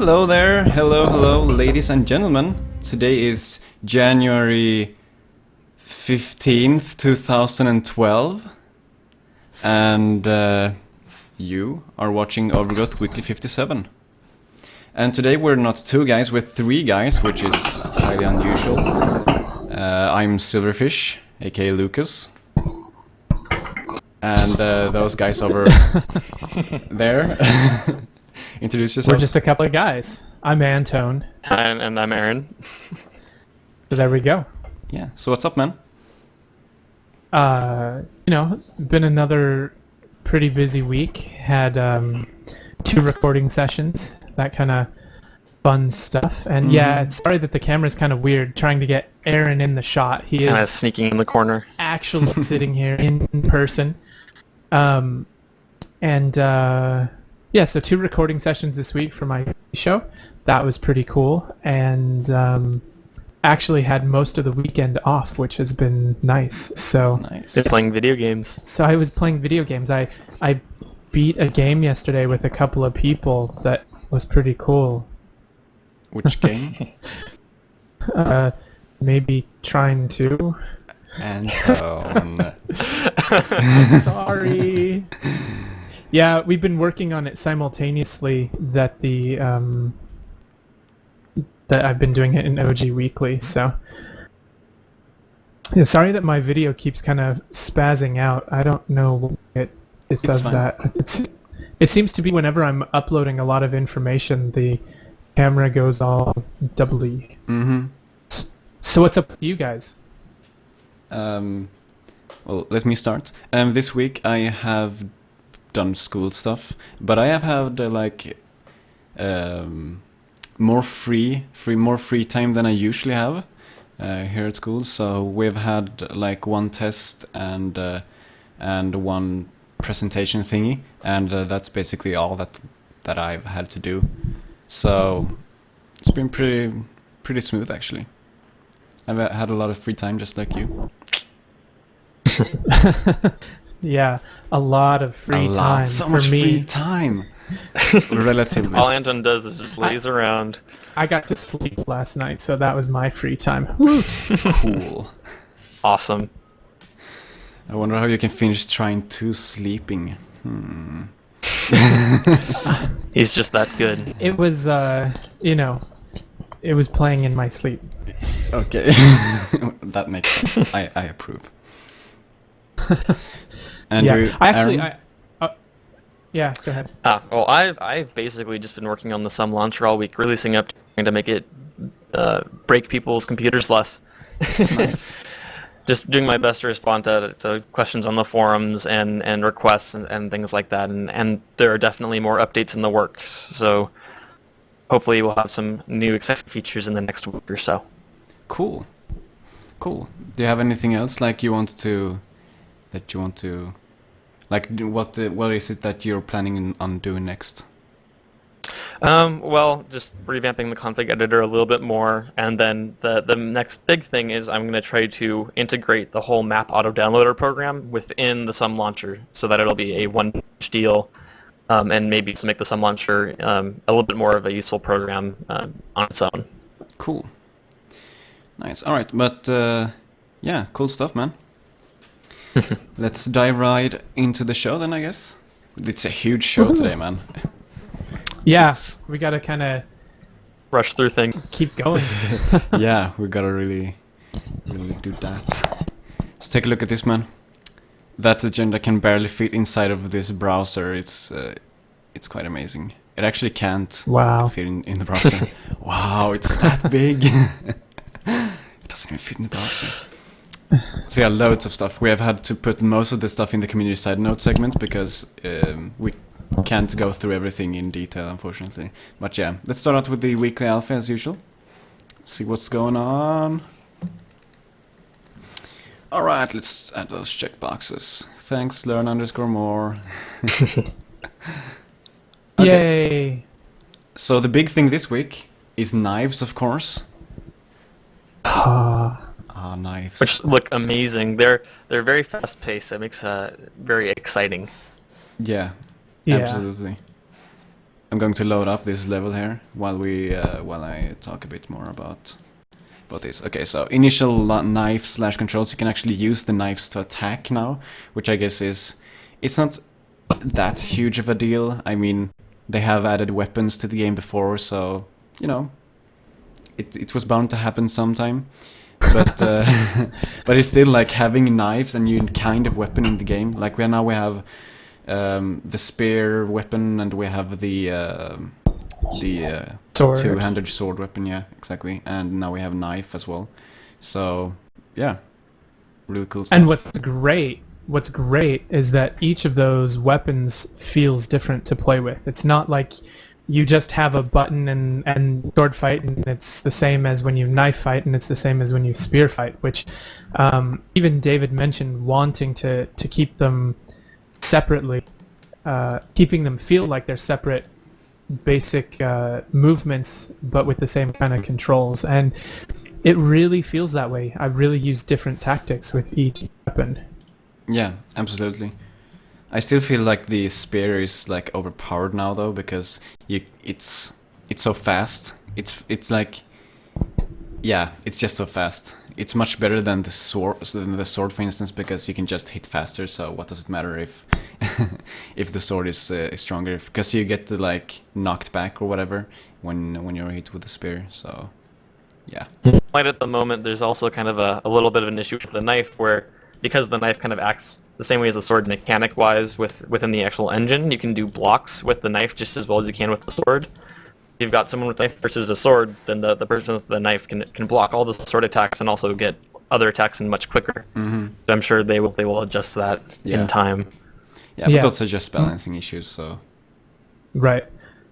Hello there, hello, ladies and gentlemen. Today is January 15th, 2012, and you are watching Overgrowth Weekly 57. And today we're not two guys, we're three guys, which is highly unusual. I'm Silverfish, aka Lucas. And those guys over there. Introduce yourself. We're just a couple of guys. I'm Anton. And I'm Aaron. So there we go. Yeah, so what's up, man? Been another pretty busy week. Had 2 recording sessions, that kind of fun stuff. And yeah, sorry that the camera's kind of weird, trying to get Aaron in the shot. He Kind of is sneaking in the corner. actually sitting here in person. Yeah, so 2 recording sessions this week for my show. That was pretty cool. And actually had most of the weekend off, which has been nice. So Nice. They're playing video games. So I was playing video games. I beat a game yesterday with a couple of people that was pretty cool. Which game? Maybe trying to. Anton. Sorry. Yeah, we've been working on it simultaneously. That I've been doing it in OG Weekly. So yeah, sorry that my video keeps kind of spazzing out. I don't know why it does fine. that. It seems to be whenever I'm uploading a lot of information, the camera goes all doubly. Mm-hmm. So what's up with you guys? Well, let me start. This week I have done school stuff, but I have had more free time than I usually have here at school. So we've had like 1 test and 1 presentation thingy, and that's basically all that I've had to do. So it's been pretty smooth actually. I've had a lot of free time, just like you. Yeah, a lot of free time so for much me. free time. Relatively. All Anton does is just lays around. I got to sleep last night, so that was my free time. Woot! Cool. Awesome. I wonder how you can finish trying to sleeping. He's just that good. It was, it was playing in my sleep. Okay. That makes sense. I approve. And Yeah, you, I actually, Aaron? yeah, go ahead. Well, I've basically just been working on the Sum launcher all week, releasing up to make it break people's computers less. Nice. Just doing my best to respond to questions on the forums and requests and things like that. And there are definitely more updates in the works. So hopefully we'll have some new exciting features in the next week or so. Cool. Do you have anything else what is it that you're planning on doing next? Well, just revamping the config editor a little bit more, and then the next big thing is I'm going to try to integrate the whole map auto downloader program within the Sum launcher, so that it'll be a one-page deal, and maybe to make the Sum launcher a little bit more of a useful program on its own. Cool. Nice. All right, but yeah, cool stuff, man. Let's dive right into the show then, I guess. It's a huge show today, man. Yeah, we gotta kind of Rush through things. keep going. Yeah, we gotta really do that. Let's take a look at this, man. That agenda can barely fit inside of this browser. It's quite amazing. It actually can't Wow. fit in the browser. Wow, it's that big. It doesn't even fit in the browser. So yeah, loads of stuff. We have had to put most of the stuff in the community side note segment because we can't go through everything in detail, unfortunately. But yeah, let's start out with the weekly alpha as usual. See what's going on. Alright, let's add those checkboxes. Thanks, learn_more. Okay. Yay! So the big thing this week is knives, of course. Knives. Which look amazing. They're very fast paced. It makes very exciting. Yeah, Yeah. absolutely. I'm going to load up this level here while I talk a bit more about this. Okay, so initial knife / controls. You can actually use the knives to attack now, which I guess it's not that huge of a deal. I mean, they have added weapons to the game before, so you know, it was bound to happen sometime. But but it's still like having knives and new kind of weapon in the game. Like we have the spear weapon, and we have the Sword. two-handed sword weapon. Yeah, exactly. And now we have knife as well. So yeah, really cool stuff. And what's great is that each of those weapons feels different to play with. It's not like you just have a button and sword fight and it's the same as when you knife fight and it's the same as when you spear fight, which even David mentioned wanting to keep them separately, keeping them feel like they're separate basic movements but with the same kind of controls, and it really feels that way. I really use different tactics with each weapon. Yeah, absolutely. I still feel like the spear is like overpowered now though, because it's so fast. It's like, yeah, it's just so fast. It's much better than the sword, for instance, because you can just hit faster. So what does it matter if if the sword is stronger? Because you get to like knocked back or whatever when you're hit with the spear. So yeah. Right at the moment, there's also kind of a little bit of an issue with the knife, where because the knife kind of acts the same way as the sword mechanic-wise within the actual engine, you can do blocks with the knife just as well as you can with the sword. If you've got someone with a knife versus a sword, then the person with the knife can block all the sword attacks and also get other attacks in much quicker. Mm-hmm. So I'm sure they will adjust that in time. Yeah, but those are just balancing issues, so... Right.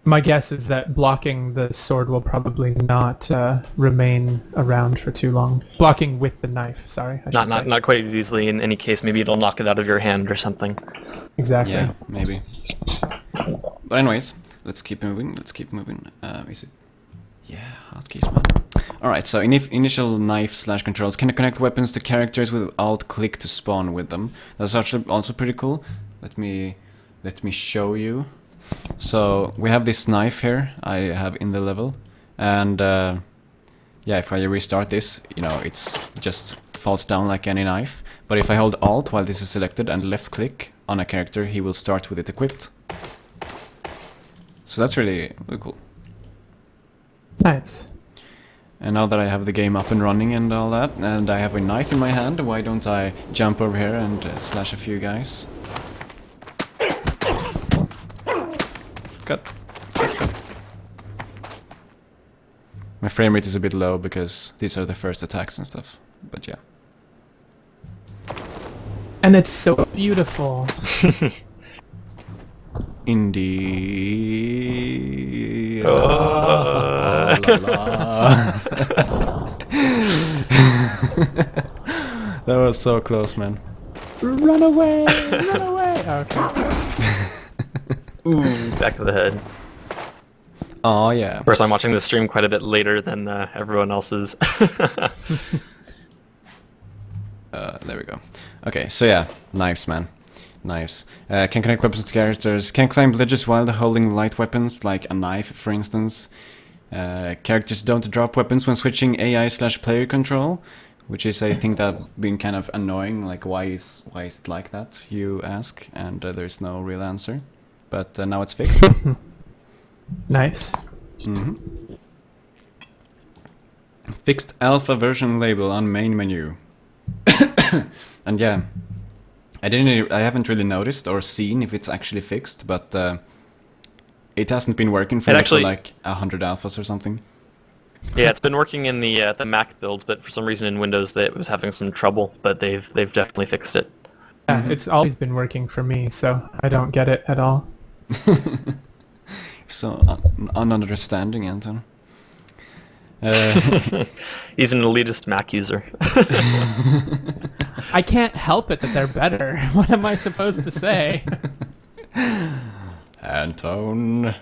My guess is that blocking the sword will probably not remain around for too long. Blocking with the knife, sorry. I should say. Not quite as easily in any case. Maybe it'll knock it out of your hand or something. Exactly. Yeah, maybe. But anyways, let's keep moving. Is it... Yeah, hotkeys, man. Alright, so initial knife / controls. Can you connect weapons to characters with alt-click to spawn with them? That's actually also pretty cool. Let me show you. So we have this knife here I have in the level, and yeah, if I restart this, you know, it's just falls down like any knife. But if I hold Alt while this is selected and left click on a character, he will start with it equipped. So that's really cool. Nice. And now that I have the game up and running and all that, and I have a knife in my hand, why don't I jump over here and slash a few guys? Cut. My frame rate is a bit low because these are the first attacks and stuff, but yeah. And it's so beautiful. Indeed. Oh. La, la. That was so close, man. Run away! Run away! Okay. Ooh, back of the head. Oh yeah. Of course, I'm watching the stream quite a bit later than everyone else's. There we go. Okay, so yeah, knives, man. Knives. Can connect weapons to characters. Can climb ledges while holding light weapons, like a knife, for instance. Characters don't drop weapons when switching AI/player control, which is a thing that's been kind of annoying. Like, why is it like that, you ask? And there's no real answer. But now it's fixed. Nice. Mm-hmm. Fixed alpha version label on main menu. And yeah, I haven't really noticed or seen if it's actually fixed, but it hasn't been working for like 100 alphas or something. Yeah, it's been working in the Mac builds, but for some reason in Windows it was having some trouble. But they've definitely fixed it. Yeah, it's always been working for me, so I don't get it at all. So ununderstanding, Anton. He's an elitist Mac user. I can't help it that they're better. What am I supposed to say? Anton.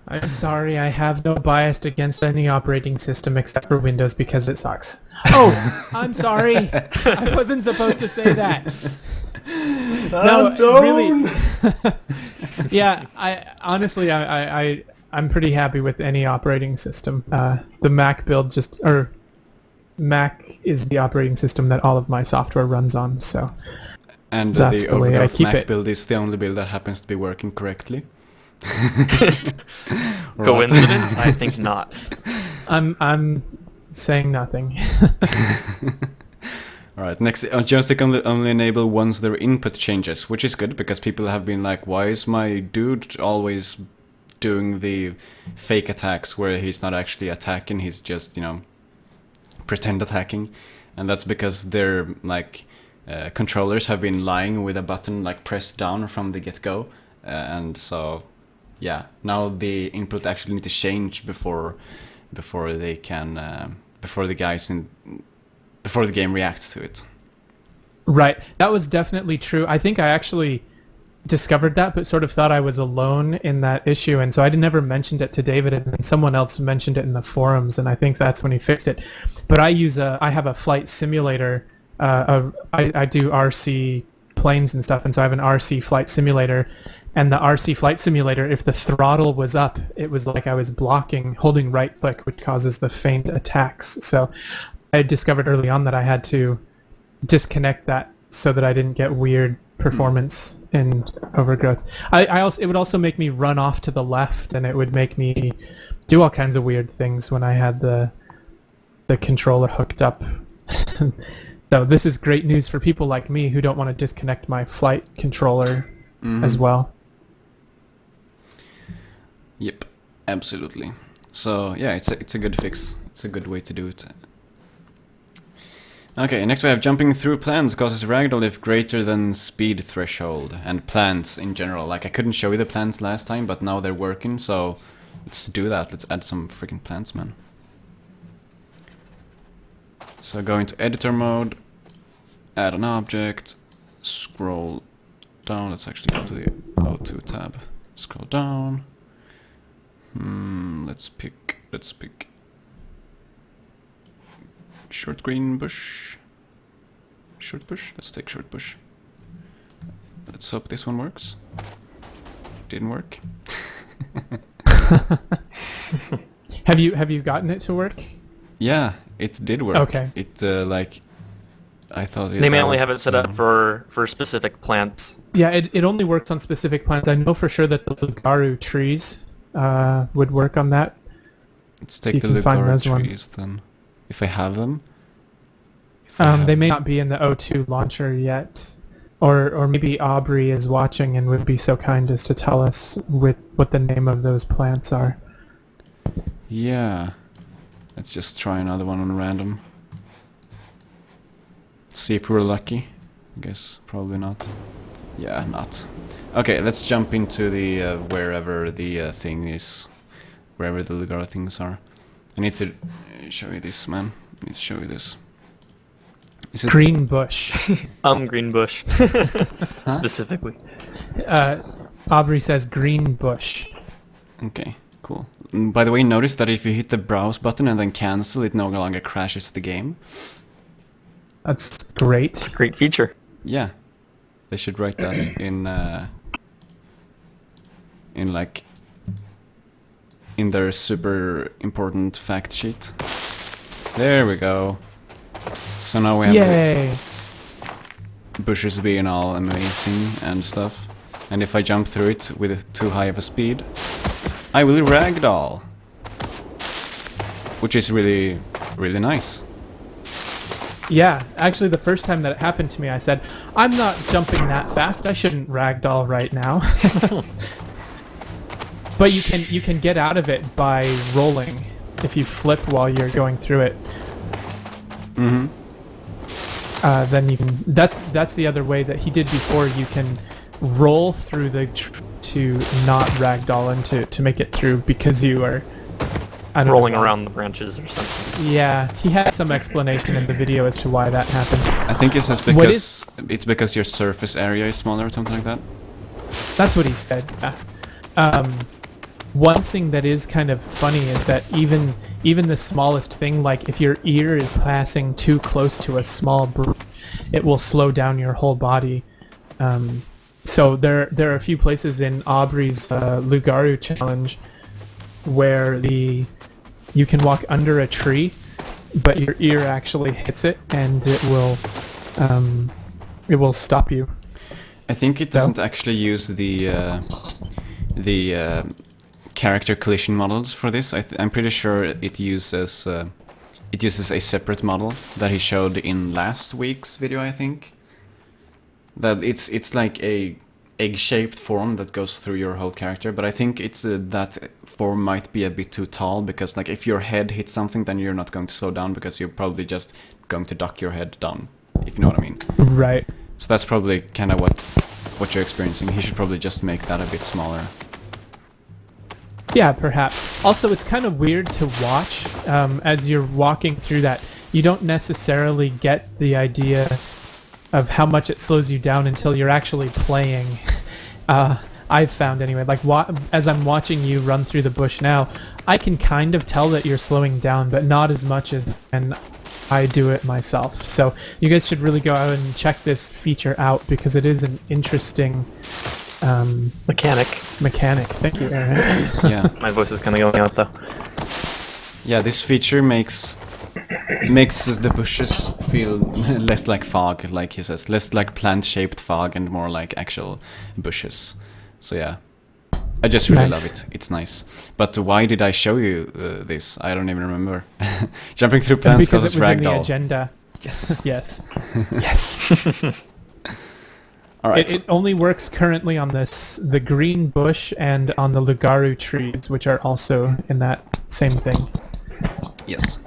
I'm sorry, I have no bias against any operating system except for Windows because it sucks. Oh, I'm sorry. I wasn't supposed to say that. No, Anton! really. Yeah, I'm pretty happy with any operating system. The Mac build Mac is the operating system that all of my software runs on, so And that's the the way I Overgrowth keep Mac it. build is the only build that happens to be working correctly. Or what? Coincidence? I think not. I'm saying nothing. Alright, next, Joystick only enable once their input changes, which is good because people have been like, why is my dude always doing the fake attacks where he's not actually attacking, he's just, you know, pretend attacking? And that's because their like controllers have been lying with a button like pressed down from the get-go, and so yeah, now the input actually need to change before they can before the game reacts to it. Right. That was definitely true. I think I actually discovered that, but sort of thought I was alone in that issue, and so I never mentioned it to David, and then someone else mentioned it in the forums, and I think that's when he fixed it. But I have a flight simulator. I do RC planes and stuff, and so I have an RC flight simulator, and the RC flight simulator, if the throttle was up, it was like I was holding right click, which causes the faint attacks. So I discovered early on that I had to disconnect that so that I didn't get weird performance in Overgrowth. It would also make me run off to the left, and it would make me do all kinds of weird things when I had the controller hooked up. So this is great news for people like me who don't want to disconnect my flight controller as well. Yep, absolutely. So yeah, it's a good fix. It's a good way to do it. Okay, next we have jumping through plants causes ragdoll if greater than speed threshold, and plants in general. Like, I couldn't show you the plants last time, but now they're working, so let's do that. Let's add some freaking plants, man. So go into editor mode, add an object, scroll down. Let's actually go to the O2 tab. Scroll down. Let's pick short green bush. Short bush? Let's take short bush. Let's hope this one works. Didn't work. Have you gotten it to work? Yeah, it did work. Okay. It like I thought They may only have it set up for specific plants. Yeah, it only works on specific plants. I know for sure that the Lugaru trees would work on that. Let's take You the can find Lugaru those trees ones. then. If I have them. They may not be in the O2 launcher yet. Or maybe Aubrey is watching and would be so kind as to tell us what the name of those plants are. Yeah. Let's just try another one on random. Let's see if we're lucky. I guess probably not. Yeah, not. Okay, let's jump into the wherever the thing is. Wherever the Lugaru things are. I need to show you this, man. I need to show you this. Is it Green bush. Green bush. Specifically. Aubrey says green bush. Okay, cool. By the way, notice that if you hit the browse button and then cancel, it no longer crashes the game. That's great. Great feature. Yeah, they should write that in their super important fact sheet. There we go. So now we have Yay! the bushes being all amazing and stuff. And if I jump through it with too high of a speed, I will ragdoll. Which is really, really nice. Yeah, actually the first time that it happened to me I said, I'm not jumping that fast, I shouldn't ragdoll right now. But you can get out of it by rolling if you flip while you're going through it. Mm-hmm. Then you can. That's the other way that he did before. You can roll through to not ragdoll and to make it through because you are rolling around the branches or something. Yeah, he had some explanation in the video as to why that happened. I think it's just because it's because your surface area is smaller or something like that. That's what he said. Yeah. One thing that is kind of funny is that even the smallest thing, like if your ear is passing too close to a small it will slow down your whole body. So there are a few places in Aubrey's Lugaru challenge where you can walk under a tree, but your ear actually hits it, and it will stop you. I think it doesn't actually use the character collision models for this. I'm pretty sure it uses a separate model that he showed in last week's video. I think that it's like a egg-shaped form that goes through your whole character, but I think it's that form might be a bit too tall, because like if your head hits something, then you're not going to slow down, because you're probably just going to duck your head down, if you know what I mean. Right. So that's probably kind of what you're experiencing. He should probably just make that a bit smaller. Yeah, perhaps. Also, it's kind of weird to watch as you're walking through that. You don't necessarily get the idea of how much it slows you down until you're actually playing. I've found anyway. Like as I'm watching you run through the bush now, I can kind of tell that you're slowing down, but not as much as when I do it myself. So you guys should really go out and check this feature out, because it is an interesting Mechanic. Thank you, Aaron. Yeah. My voice is kind of going out though. Yeah, this feature makes the bushes feel less like fog, like he says, less like plant-shaped fog and more like actual bushes. So yeah, I just really love it. It's nice. But why did I show you this? I don't even remember. Jumping through plants because causes it was in the ragdoll. agenda. Yes. Yes. Yes. All right. It only works currently on the green bush and on the Lugaru trees, which are also in that same thing. Yes.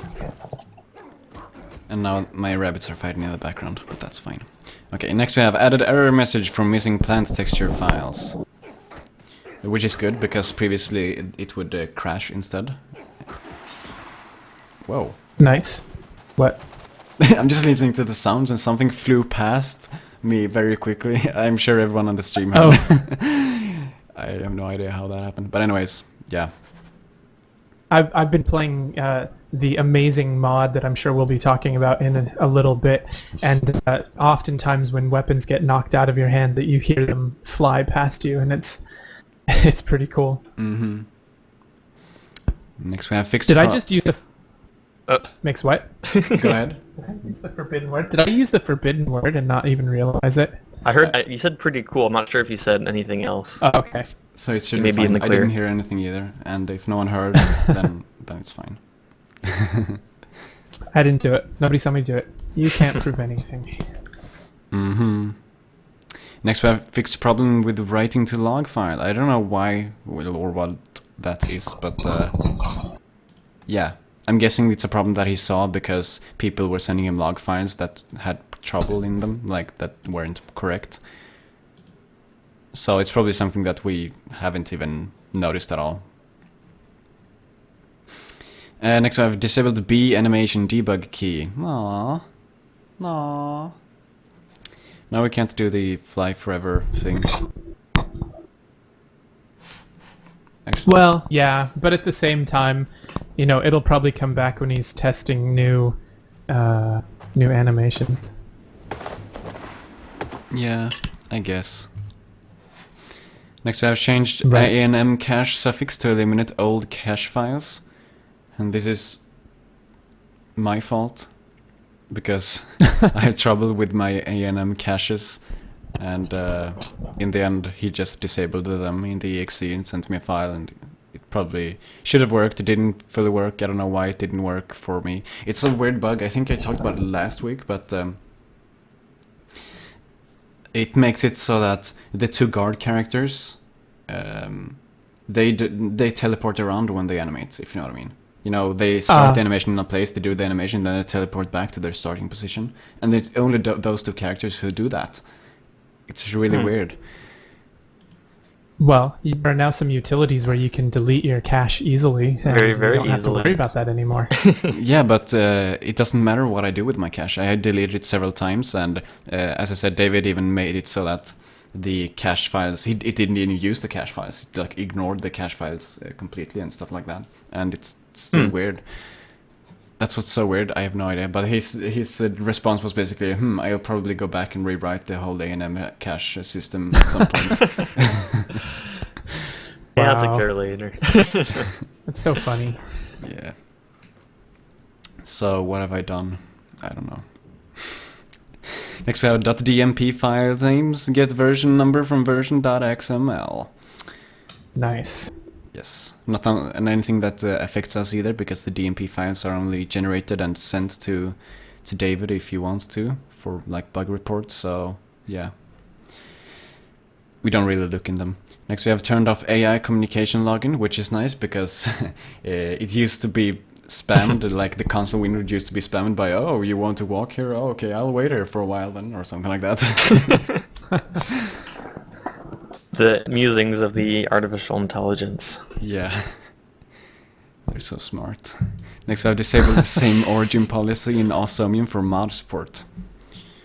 And now my rabbits are fighting in the background, but that's fine. Okay, next we have added error message from missing plant texture files. Which is good, because previously it would crash instead. Whoa. Nice. What? I'm just listening to the sounds and something flew past me very quickly. I'm sure everyone on the stream had. I have no idea how that happened. But anyways, yeah. I've been playing the amazing mod that I'm sure we'll be talking about in a little bit, and oftentimes when weapons get knocked out of your hand, that you hear them fly past you, and it's pretty cool. Mm-hmm. Next we have fixed. Did I just use the mix what? Go ahead. Did I use the forbidden word? Did I use the forbidden word and not even realize it? I heard you said pretty cool. I'm not sure if you said anything else. Oh, okay. So it should Maybe be fine. in the I clear. didn't hear anything either, and if no one heard, then it's fine. I didn't do it. Nobody saw me do it. You can't prove anything. Mm-hmm. Next we have fixed problem with writing to log file. I don't know why or what that is, but yeah. I'm guessing it's a problem that he saw because people were sending him log files that had trouble in them, like that weren't correct. So it's probably something that we haven't even noticed at all. Next we have disabled B animation debug key. Aww. Aww. Now we can't do the fly forever thing. Actually. Well, yeah, but at the same time, you know, it'll probably come back when he's testing new animations. Yeah, I guess. Next, I have changed Right. ANM cache suffix to eliminate old cache files, and this is my fault because I had trouble with my ANM caches, and in the end, he just disabled them in the exe and sent me a file, and it probably should have worked. It didn't fully work. I don't know why it didn't work for me. It's a weird bug. I think I talked about it last week, but it makes it so that the two guard characters, they teleport around when they animate, if you know what I mean. You know, they start the animation in a place, they do the animation, then they teleport back to their starting position. And it's only those two characters who do that. It's really weird. Well, there are now some utilities where you can delete your cache easily. And Very, very you don't have to easily. worry about that anymore. Yeah, but it doesn't matter what I do with my cache. I had deleted it several times, and as I said, David even made it so that the cache files, it didn't even use the cache files. It like ignored the cache files completely and stuff like that. And it's still weird. That's what's so weird. I have no idea. But his response was basically, I'll probably go back and rewrite the whole A&M cache system at some point. Yeah, I'll take Wow. care later. That's so funny. Yeah. So what have I done? I don't know. Next we have .dmp file names get version number from version.xml. Nice. Yes, not anything that affects us either, because the DMP files are only generated and sent to David if you want to for like bug reports. So yeah, we don't really look in them. Next we have turned off AI communication login, which is nice because it used to be spammed, like the console window used to be spammed by, oh, you want to walk here? Oh, okay, I'll wait here for a while then, or something like that. The musings of the artificial intelligence. Yeah. They're so smart. Next we have disabled the same origin policy in Awesomium for mod support.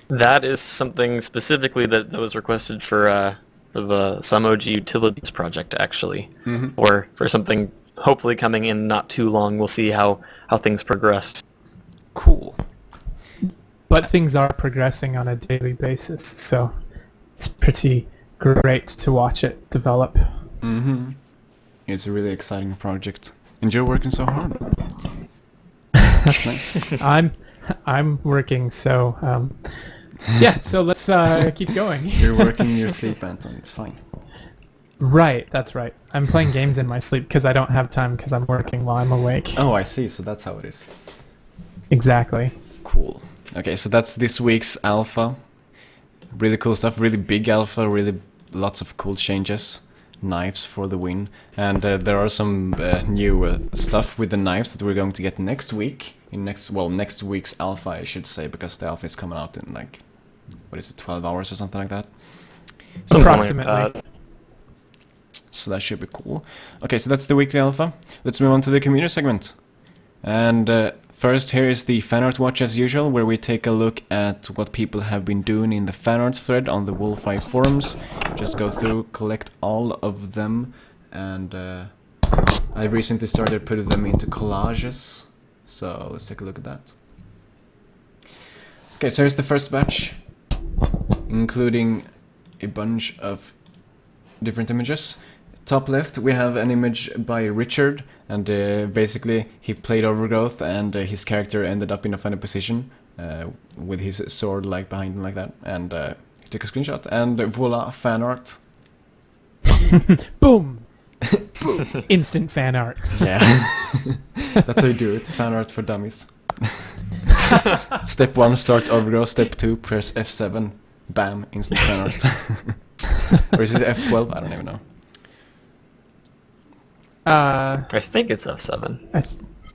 That is something specifically that was requested for the some OG utilities project, actually. Or for something hopefully coming in not too long. We'll see how things progress. Cool. But things are progressing on a daily basis, so it's pretty great to watch it develop. It's a really exciting project. And you're working so hard. That's nice. I'm working, so yeah. So let's keep going. You're working in your sleep, Anton. It's fine. Right, that's right. I'm playing games in my sleep because I don't have time because I'm working while I'm awake. Oh, I see. So that's how it is. Exactly. Cool. Okay, so that's this week's alpha. Really cool stuff. Really big alpha. Really lots of cool changes. Knives for the win. And there are some new stuff with the knives that we're going to get next week. Next week's alpha, I should say, because the alpha is coming out in like, 12 hours or something like that. So, Approximately. So that should be cool. Okay, so that's the weekly alpha. Let's move on to the community segment. And first, here is the fan art watch as usual, where we take a look at what people have been doing in the fan art thread on the Wolfeye forums. Just go through, collect all of them, and I recently started putting them into collages. So let's take a look at that. Okay, so here's the first batch, including a bunch of different images. Top left we have an image by Richard, and basically he played Overgrowth and his character ended up in a funny position with his sword like behind him like that, and he took a screenshot, and voila, fan art. Boom! Instant fan art. Yeah. That's how you do it, fan art for dummies. Step 1, start Overgrowth. Step 2, press F7. Bam, instant fan art. Or is it F12? I don't even know. I think it's F7.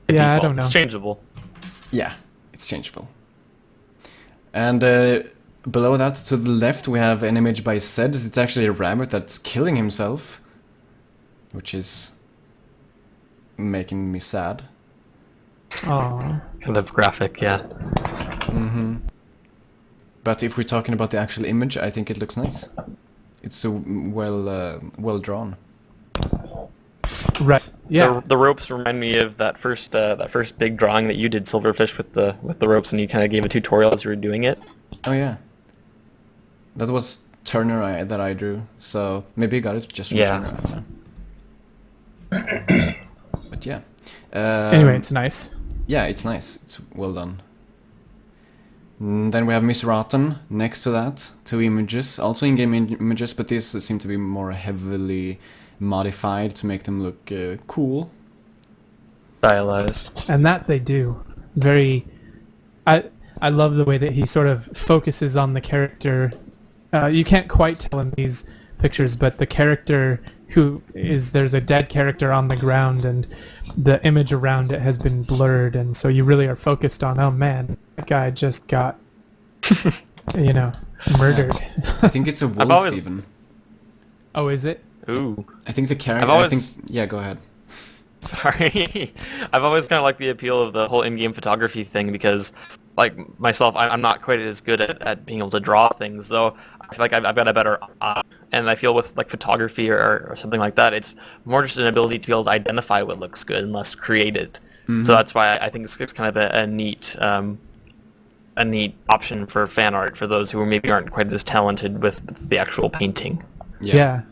Yeah, I don't know. It's changeable. Yeah, it's changeable. And below that, to the left, we have an image by Zeds. It's actually a rabbit that's killing himself, which is making me sad. Aw. Kind of graphic, yeah. But if we're talking about the actual image, I think it looks nice. It's so well drawn. Right. Yeah. The ropes remind me of that first big drawing that you did, Silverfish, with the ropes, and you kind of gave a tutorial as you were doing it. Oh yeah. That was Turner that I drew, so maybe you got it just from Turner. I don't know. But yeah. Anyway, it's nice. Yeah, it's nice. It's well done. Then we have Miss Rotten next to that. 2 images, also in-game images, but these seem to be more heavily modified to make them look cool. Stylized. And that they do. Very... I love the way that he sort of focuses on the character. You can't quite tell in these pictures, but the character there's a dead character on the ground, and the image around it has been blurred, and so you really are focused on, oh man, that guy just got, murdered. I think it's a wolf even. Oh, is it? Ooh. I think the character... Yeah, go ahead. Sorry. I've always kind of liked the appeal of the whole in-game photography thing because, like, myself, I'm not quite as good at being able to draw things, though I feel like I've got a better eye. And I feel with, like, photography or something like that, it's more just an ability to be able to identify what looks good and less create it. So that's why I think it's kind of a neat option for fan art for those who maybe aren't quite as talented with the actual painting. Yeah.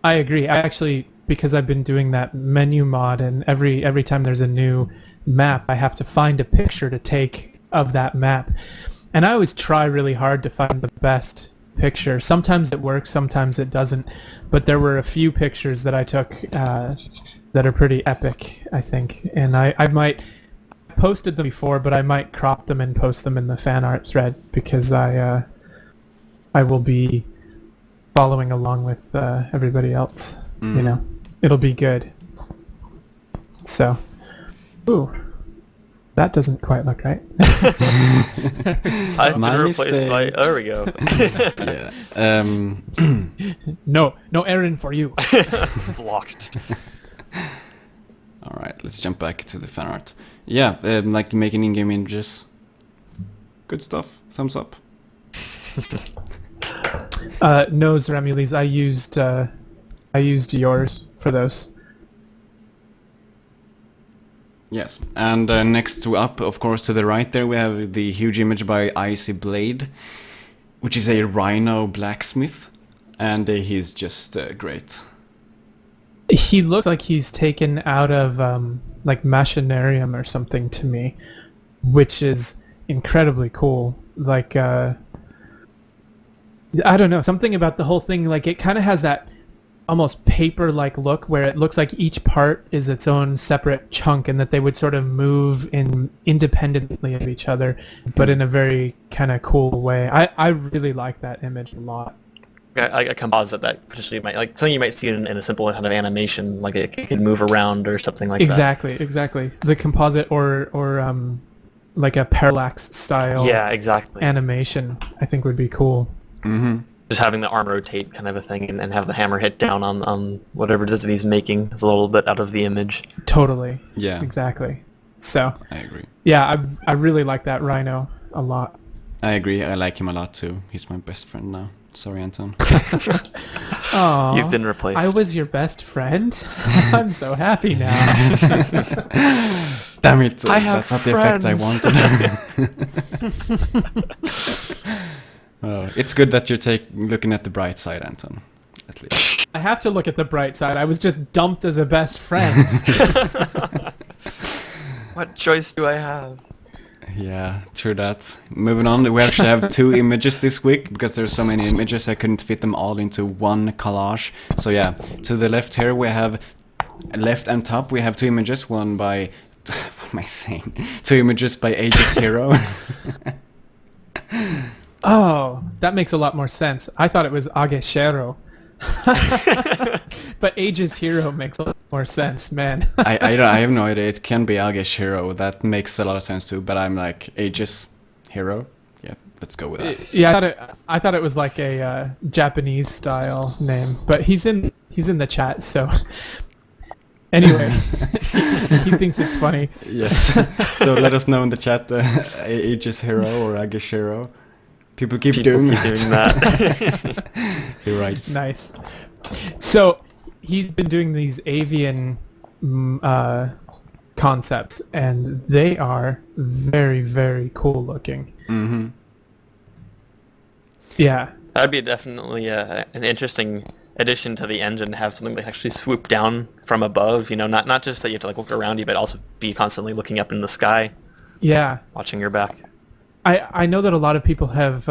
I agree. I actually, because I've been doing that menu mod, and every time there's a new map, I have to find a picture to take of that map. And I always try really hard to find the best picture. Sometimes it works, sometimes it doesn't. But there were a few pictures that I took that are pretty epic, I think. And I might posted them before, but I might crop them and post them in the fan art thread, because I will be following along with everybody else. You know, it'll be good. So, ooh, that doesn't quite look right. I've been replaced by. There we go. Yeah. No errand for you. Blocked. All right, let's jump back to the fan art. Yeah, like making in-game images. Good stuff. Thumbs up. No, Zramules, I used yours for those. Yes, and next up, of course, to the right there, we have the huge image by Icy Blade, which is a rhino blacksmith, and he's just great. He looks like he's taken out of like Machinarium or something to me, which is incredibly cool. Like, I don't know, something about the whole thing, like it kind of has that almost paper-like look where it looks like each part is its own separate chunk, and that they would sort of move independently of each other, but in a very kind of cool way. I really like that image a lot. A composite that potentially might, like something you might see in a simple kind of animation, like it can move around or something like Exactly. The composite or like a parallax style exactly. animation, I think would be cool. Mm-hmm. Just having the arm rotate kind of a thing, and have the hammer hit down on whatever it is that he's making is a little bit out of the image. Totally. Yeah. Exactly. So, I agree. yeah, I really like that rhino a lot. I agree. I like him a lot too. He's my best friend now. Sorry, Anton. Aw, You've been replaced. I was your best friend? I'm so happy now. Damn it! I have That's not friends. the effect I wanted. Oh, it's good that you're looking at the bright side, Anton. At least. I have to look at the bright side. I was just dumped as a best friend. What choice do I have? Yeah, true that. Moving on, we actually have 2 images this week, because there's so many images I couldn't fit them all into one collage. So yeah, to the left here we have, left and top, we have 2 images, one by, what am I saying? 2 images by Aegis Hero. Oh, that makes a lot more sense. I thought it was Ageshero. But Aegis Hero makes a lot more sense, man. I have no idea. It can be Aegis Hero. That makes a lot of sense too. But I'm like, Aegis Hero. Yeah, let's go with that. Yeah, I thought it was like a Japanese style name, but he's in the chat, so anyway, he thinks it's funny. Yes. So let us know in the chat, Aegis Hero or Aegis Hero. People keep doing that. He writes. Nice. So he's been doing these avian concepts, and they are very, very cool looking. Mm-hmm. Yeah. That'd be definitely an interesting addition to the engine to have something that actually swoop down from above. You know, not just that you have to like look around you, but also be constantly looking up in the sky. Yeah. Watching your back. I know that a lot of people have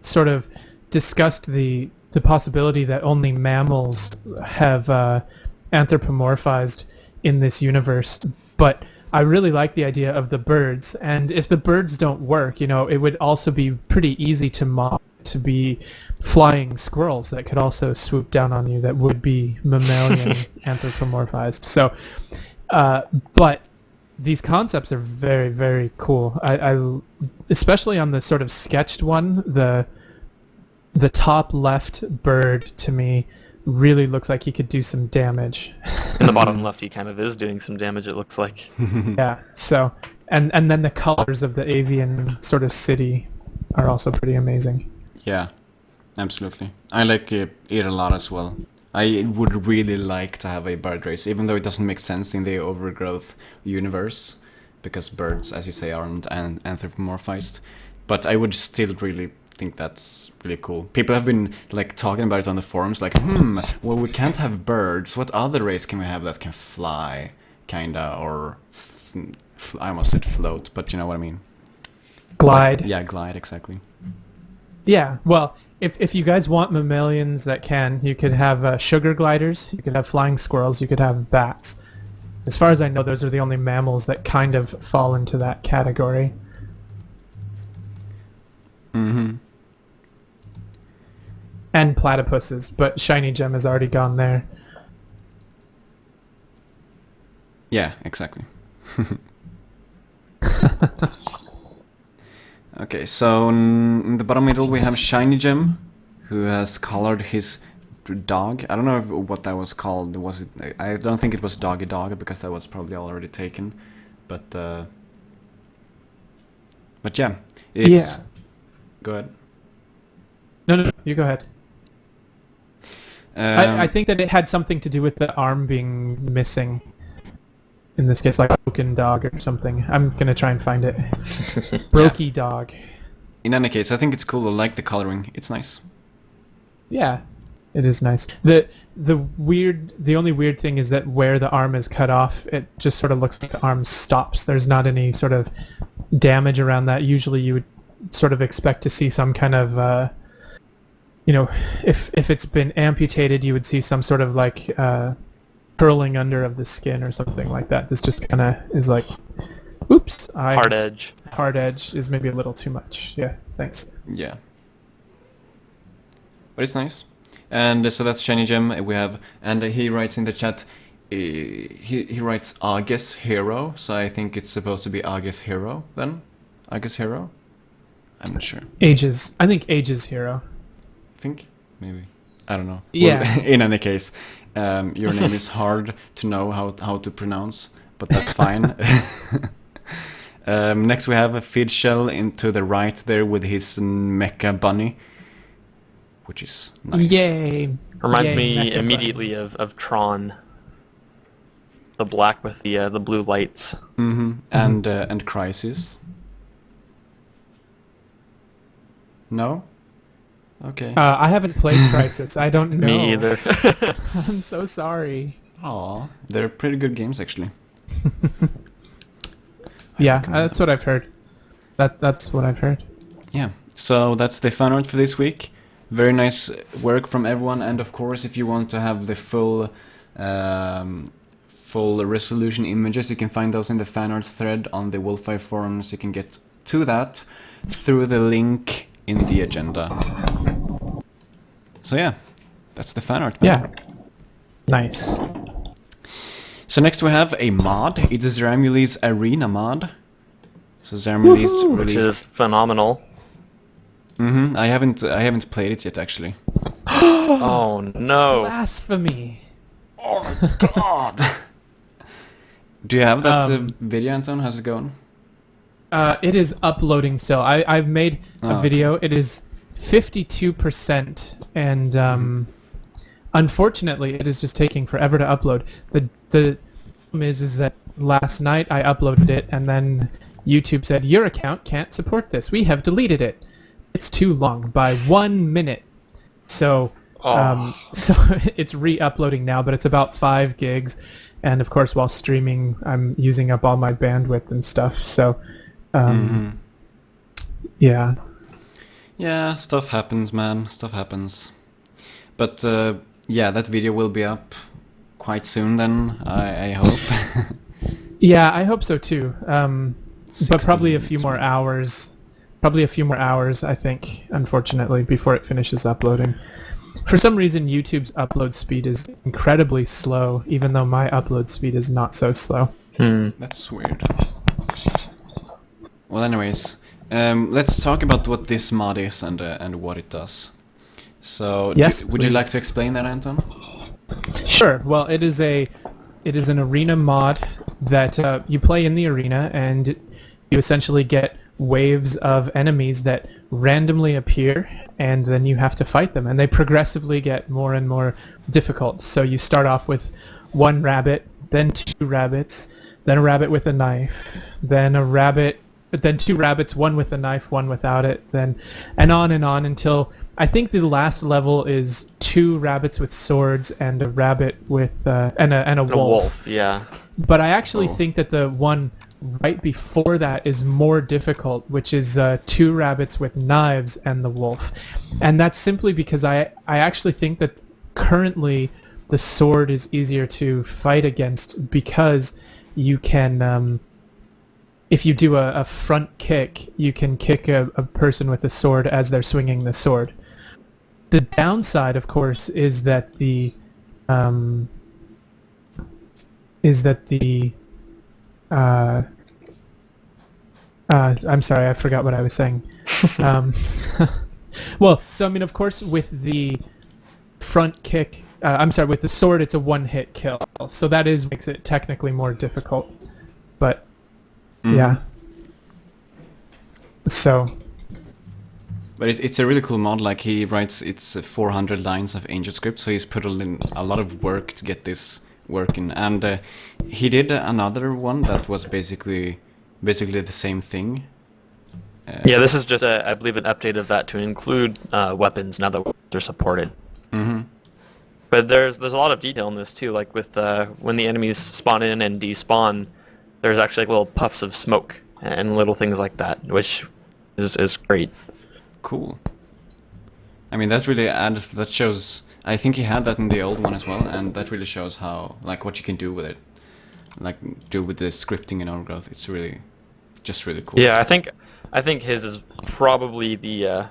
sort of discussed the possibility that only mammals have anthropomorphized in this universe, but I really like the idea of the birds. And if the birds don't work, you know, it would also be pretty easy to mod to be flying squirrels that could also swoop down on you that would be mammalian anthropomorphized. So, but these concepts are very, very cool. I especially on the sort of sketched one, the top left bird to me really looks like he could do some damage. In the bottom left, he kind of is doing some damage, it looks like. Yeah. So, and then the colors of the avian sort of city are also pretty amazing. Yeah, absolutely. I like it a lot as well. I would really like to have a bird race, even though it doesn't make sense in the Overgrowth universe, because birds, as you say, aren't anthropomorphized. But I would still really think that's really cool. People have been like talking about it on the forums, like, well, we can't have birds. What other race can we have that can fly, kinda, or I almost said float, but you know what I mean. Glide. Yeah, glide, exactly. Yeah, well, if you guys want mammalians that can, you could have sugar gliders, you could have flying squirrels, you could have bats. As far as I know, those are the only mammals that kind of fall into that category. Mm-hmm. And platypuses, but Shiny Gem has already gone there. Yeah, exactly. Okay, so in the bottom middle we have Shiny Gem, who has colored his dog. I don't know what that was called. Was it? I don't think it was Doggy Dog, because that was probably already taken. But yeah, it's... Yeah. Go ahead. No, you go ahead. I think that it had something to do with the arm being missing. In this case, like a broken dog or something. I'm gonna try and find it. Brokey dog. In any case, I think it's cool. I like the coloring. It's nice. Yeah, it is nice. The only weird thing is that where the arm is cut off, it just sort of looks like the arm stops. There's not any sort of damage around that. Usually you would sort of expect to see some kind of, if it's been amputated, you would see some sort of like curling under of the skin or something like that. This just kind of is like, oops. Hard edge. Hard edge is maybe a little too much. Yeah, thanks. Yeah. But it's nice. And so that's Shiny Gem. We have, and he writes in the chat, he writes Aegis Hero, so I think it's supposed to be Aegis Hero then? Aegis Hero? I'm not sure. Ages. I think Ages Hero. Think? Maybe. I don't know. Yeah. Well, in any case, your name is hard to know how to pronounce, but that's fine. Next we have a Fidshell into the right there with his mecha bunny, which is nice. Yay! Reminds Yay, me mecha immediately of Tron. The black with the blue lights. Mm-hmm. And Crisis. No? Okay. I haven't played Crisis. I don't know. Me either. I'm so sorry. Aw, they're pretty good games actually. Yeah, that's what I've heard. That's what I've heard. Yeah, so that's the fan art for this week. Very nice work from everyone, and of course if you want to have the full resolution images, you can find those in the fan art thread on the Wolfire forums. You can get to that through the link in the agenda. So yeah, that's the fan art. Yeah. Nice. So next we have a mod. It is Zeramuli's Arena mod. So Zeramuli's released, which is phenomenal. Mm-hmm. I haven't played it yet actually. Oh no! Blasphemy. Oh my god! Do you have that video, Anton? How's it going? It is uploading still. I've made a video. It is 52%, and unfortunately, it is just taking forever to upload. The problem is that last night I uploaded it, and then YouTube said your account can't support this. We have deleted it. It's too long by 1 minute. So so it's re-uploading now, but it's about 5 gigs, and of course while streaming I'm using up all my bandwidth and stuff. So yeah. Yeah, stuff happens, man. Stuff happens. But yeah, that video will be up quite soon then, I hope. Yeah, I hope so too. But probably a few more hours. Probably a few more hours, I think, unfortunately, before it finishes uploading. For some reason, YouTube's upload speed is incredibly slow, even though my upload speed is not so slow. That's weird. Well, anyways, let's talk about what this mod is and what it does. So, yes, would you like to explain that, Anton? Sure. Well, it is an arena mod that you play in the arena, and you essentially get waves of enemies that randomly appear, and then you have to fight them, and they progressively get more and more difficult. So you start off with one rabbit, then two rabbits, then a rabbit with a knife, then a rabbit, then two rabbits, one with a knife, one without it, then and on until I think the last level is two rabbits with swords and a rabbit with and a wolf. A wolf, yeah. But I actually think that the one right before that is more difficult, which is two rabbits with knives and the wolf. And that's simply because I actually think that currently the sword is easier to fight against, because you can, if you do a front kick, you can kick a person with a sword as they're swinging the sword. The downside, of course, is that I'm sorry, I forgot what I was saying. Well, so I mean, of course, with the front kick, with the sword, it's a one-hit kill, so that makes it technically more difficult. But yeah, so. But it's a really cool mod. Like, he writes, it's 400 lines of Angel script, so he's put in a lot of work to get this working. And he did another one that was basically the same thing. Yeah, this is just, I believe, an update of that to include weapons now that they're supported. Mm-hmm. But there's a lot of detail in this too, like with when the enemies spawn in and despawn, there's actually like little puffs of smoke and little things like that, which is great. Cool. I mean, that really adds, that shows, I think he had that in the old one as well, and that really shows how, like, what you can do with it. Like, do with the scripting in Overgrowth. It's really, just really cool. Yeah, I think his is probably the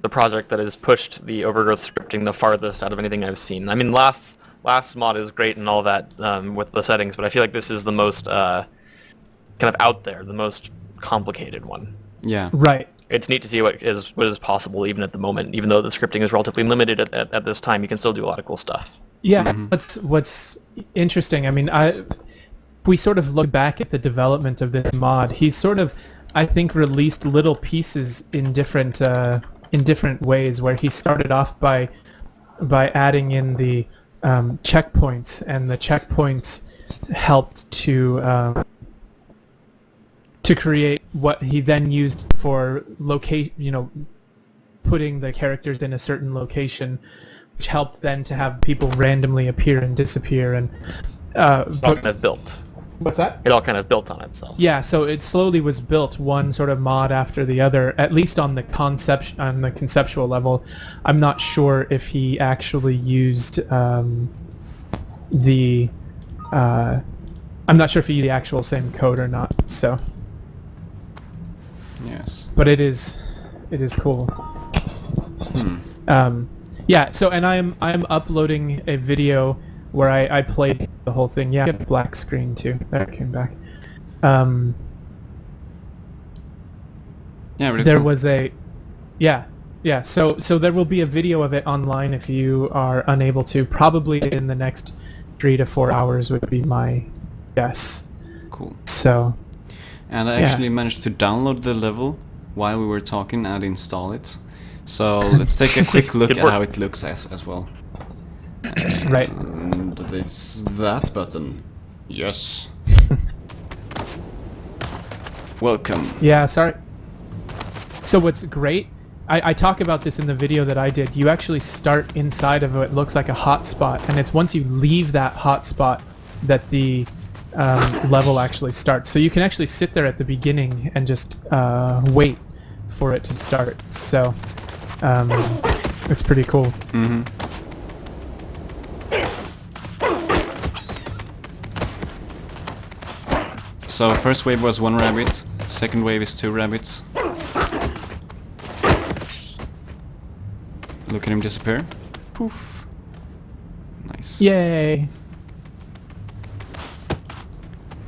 project that has pushed the Overgrowth scripting the farthest out of anything I've seen. I mean, last mod is great and all that with the settings, but I feel like this is the most kind of out there, the most complicated one. Yeah. Right. It's neat to see what is possible even at the moment. Even though the scripting is relatively limited at this time, you can still do a lot of cool stuff. Yeah, what's interesting, I mean, we sort of look back at the development of this mod. He's sort of, I think, released little pieces in different ways, where he started off by adding in the checkpoints, and the checkpoints helped to create what he then used for putting the characters in a certain location, which helped then to have people randomly appear and disappear, and it all kind of built. What's that? It all kind of built on itself. Yeah, so it slowly was built, one sort of mod after the other, at least on the conceptual level. I'm not sure if he actually used I'm not sure if he used the actual same code or not. So. Yes. But it is cool. Yeah. So, and I'm uploading a video where I played the whole thing. Yeah, black screen too. There, it came back. Yeah, really there cool. was a, yeah. So there will be a video of it online if you are unable to. Probably in the next 3 to 4 hours would be my guess. Cool. So. And I actually managed to download the level while we were talking and install it. So let's take a quick look at how it looks as well. Right. And it's that button. Yes. Welcome. Yeah, sorry. So what's great, I talk about this in the video that I did. You actually start inside of what looks like a hotspot, and it's once you leave that hotspot that the level actually starts. So you can actually sit there at the beginning and just wait for it to start. So it's pretty cool. Mm-hmm. So first wave was 1 rabbit, second wave is 2 rabbits. Look at him disappear. Poof. Nice. Yay!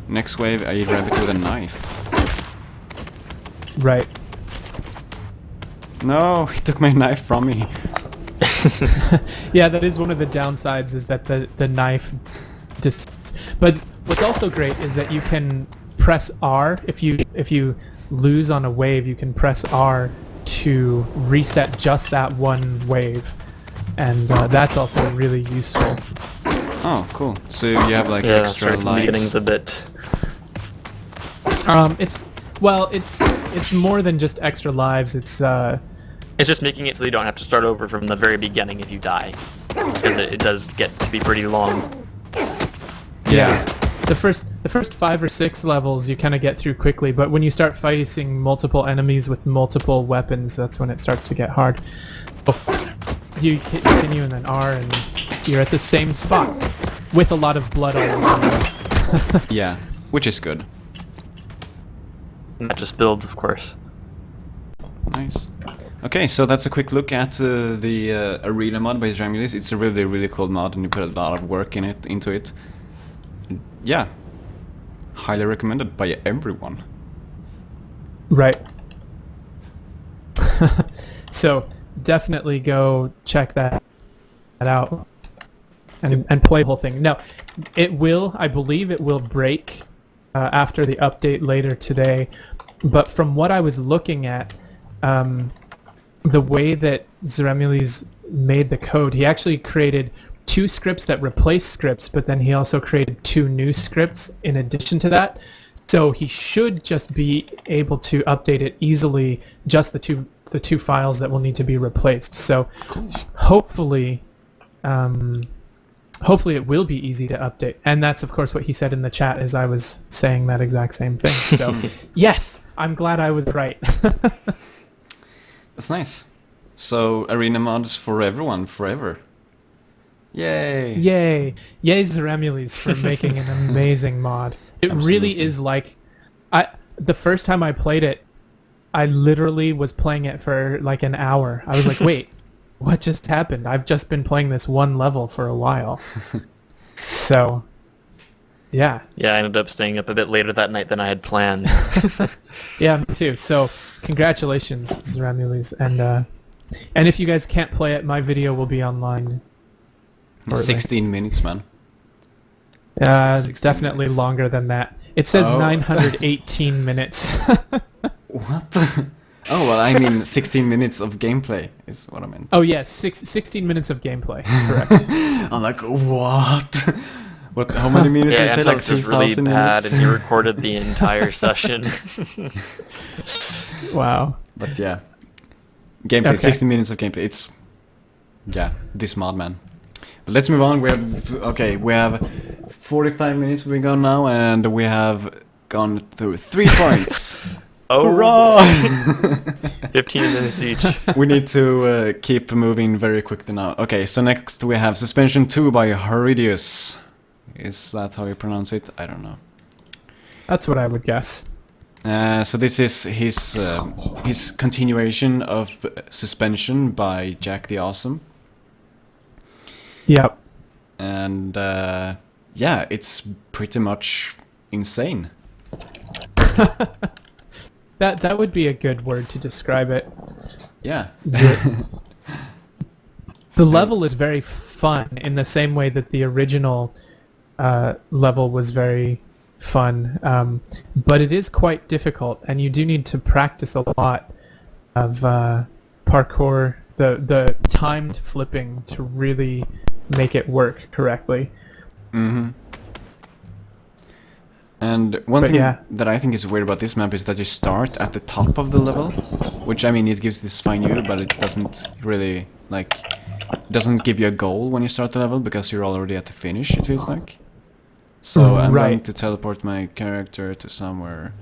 Next wave, a rabbit with a knife. Right. No, he took my knife from me. Yeah, that is one of the downsides, is that the knife just. But what's also great is that you can press R if you lose on a wave. You can press R to reset just that one wave, and that's also really useful. Oh, cool. So you have like Yeah, extra sorry, the lives. beginning's a bit. It's more than just extra lives. It's It's just making it so you don't have to start over from the very beginning if you die, because it does get to be pretty long. Yeah. The first 5 or 6 levels you kind of get through quickly, but when you start facing multiple enemies with multiple weapons, that's when it starts to get hard. Oh, you continue and then R, and you're at the same spot with a lot of blood all over you. Yeah, which is good. And that just builds, of course. Nice. Okay, so that's a quick look at the arena mod by Zeramilis. It's a really, really cool mod, and you put a lot of work into it. Yeah, highly recommended by everyone. Right. So definitely go check that out and play the whole thing. Now, I believe it will break after the update later today, but from what I was looking at, the way that Zeramilis made the code, he actually created 2 scripts that replace scripts, but then he also created 2 new scripts in addition to that. So he should just be able to update it easily, just the two files that will need to be replaced. So hopefully it will be easy to update. And that's of course what he said in the chat as I was saying that exact same thing. So yes, I'm glad I was right. That's nice. So arena mods for everyone, forever. Yay! Yay! Yay, Zeramilis, for making an amazing mod. It Absolutely. really is like... the first time I played it, I literally was playing it for like an hour. I was like, wait, what just happened? I've just been playing this one level for a while. So, yeah. Yeah, I ended up staying up a bit later that night than I had planned. Yeah, me too. So, congratulations, Zeramilis. And if you guys can't play it, my video will be online. 16 minutes, man. 16 Definitely minutes. longer than that. It says Oh. 918 minutes. What? Oh, well, I mean 16 minutes of gameplay is what I meant. Oh yes, 16 minutes of gameplay. Correct. I'm like, what? What? How many minutes? Yeah, you said like Antox was really 2,000 bad, minutes. and he recorded the entire session. Wow. But yeah, gameplay. Okay. 16 minutes of gameplay. It's this mod, man. But let's move on. We have 45 minutes we've gone now, and we have gone through 3 points. Oh, Hurrah! 15 minutes each. We need to keep moving very quickly now. Okay, so next we have Suspension 2 by Horidius. Is that how you pronounce it? I don't know. That's what I would guess. So this is his continuation of Suspension by Jack the Awesome. Yep. And yeah, it's pretty much insane. That would be a good word to describe it. Yeah. The level is very fun in the same way that the original level was very fun, but it is quite difficult, and you do need to practice a lot of parkour, the timed flipping to really make it work correctly. Mm-hmm. And one But thing yeah. that I think is weird about this map is that you start at the top of the level, which I mean it gives this fine view, but it doesn't really doesn't give you a goal when you start the level because you're already at the finish. It feels like. So I'm going Right. to teleport my character to somewhere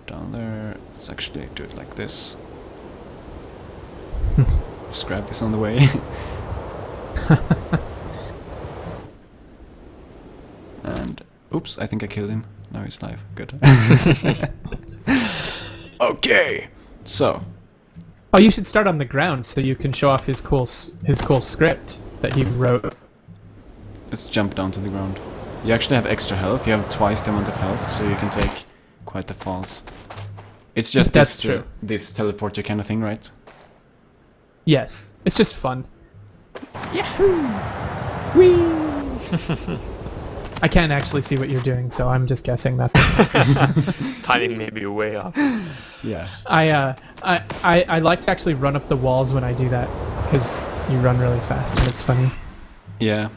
down there. Let's actually do it like this. Just grab this on the way. And oops, I think I killed him. Now he's live. Good. Okay, so Oh, you should start on the ground so you can show off his cool script that he wrote. let's jump down to the ground. You actually have extra health. You have twice the amount of health, so you can take quite the falls. It's just That's this true. this teleporter kind of thing, right? Yes, it's just fun. Yahoo! Whee! I can't actually see what you're doing, so I'm just guessing that's. Timing may be way off. Yeah. I like to actually run up the walls when I do that because you run really fast and it's funny. Yeah.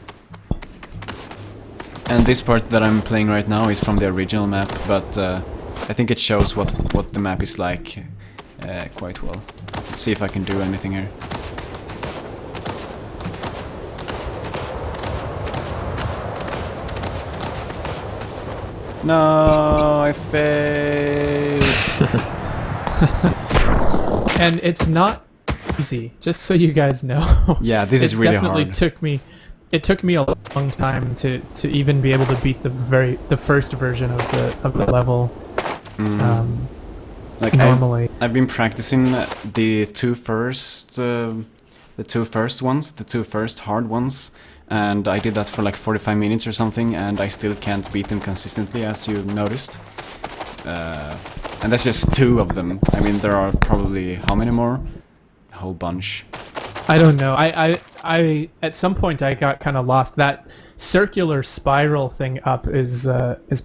And this part that I'm playing right now is from the original map, but I think it shows what the map is like quite well. Let's see if I can do anything here. No, I failed. And it's not easy, just so you guys know. Yeah, this is really definitely hard. It took me a long time to even be able to beat the first version of the level. Like normally. I've been practicing the two first hard ones, and I did that for like 45 minutes or something, and I still can't beat them consistently, as you noticed. And that's just two of them. I mean, there are probably how many more? A whole bunch. I don't know. I at some point I got kind of lost. That circular spiral thing up is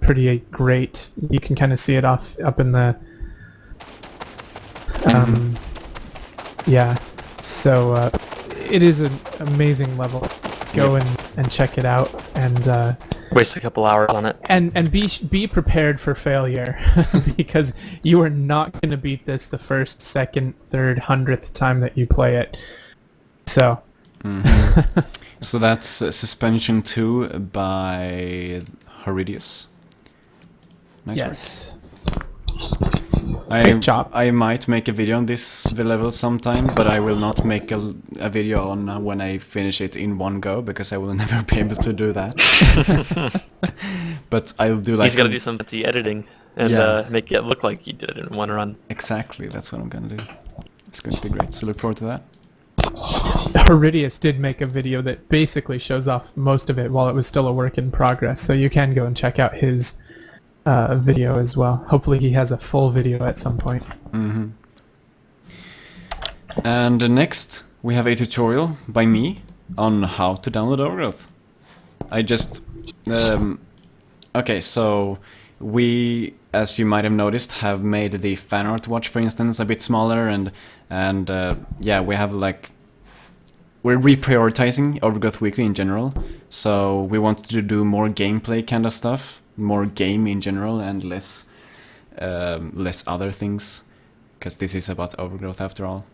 pretty great. You can kind of see it up in the yeah. So it is an amazing level. Go and check it out and Waste a couple hours on it. and be prepared for failure because you are not going to beat this the first, second, third, 100th time that you play it. So So that's Suspension 2 by Horidius. Nice yes. work. Great job. I might make a video on this level sometime, but I will not make a video on when I finish it in one go, because I will never be able to do that. But I'll do like... He's got to do some fancy editing and make it look like you did it in one run. Exactly, that's what I'm gonna do. It's going to be great, so look forward to that. Horidius did make a video that basically shows off most of it while it was still a work in progress, so you can go and check out his video as well. Hopefully he has a full video at some point. And next we have a tutorial by me on how to download Overgrowth. I just... okay, so we, as you might have noticed, have made the fan art watch, for instance, a bit smaller, and yeah, we have like... We're reprioritizing Overgrowth Weekly in general, so we wanted to do more gameplay kind of stuff, more game in general, and less other things, because this is about Overgrowth after all.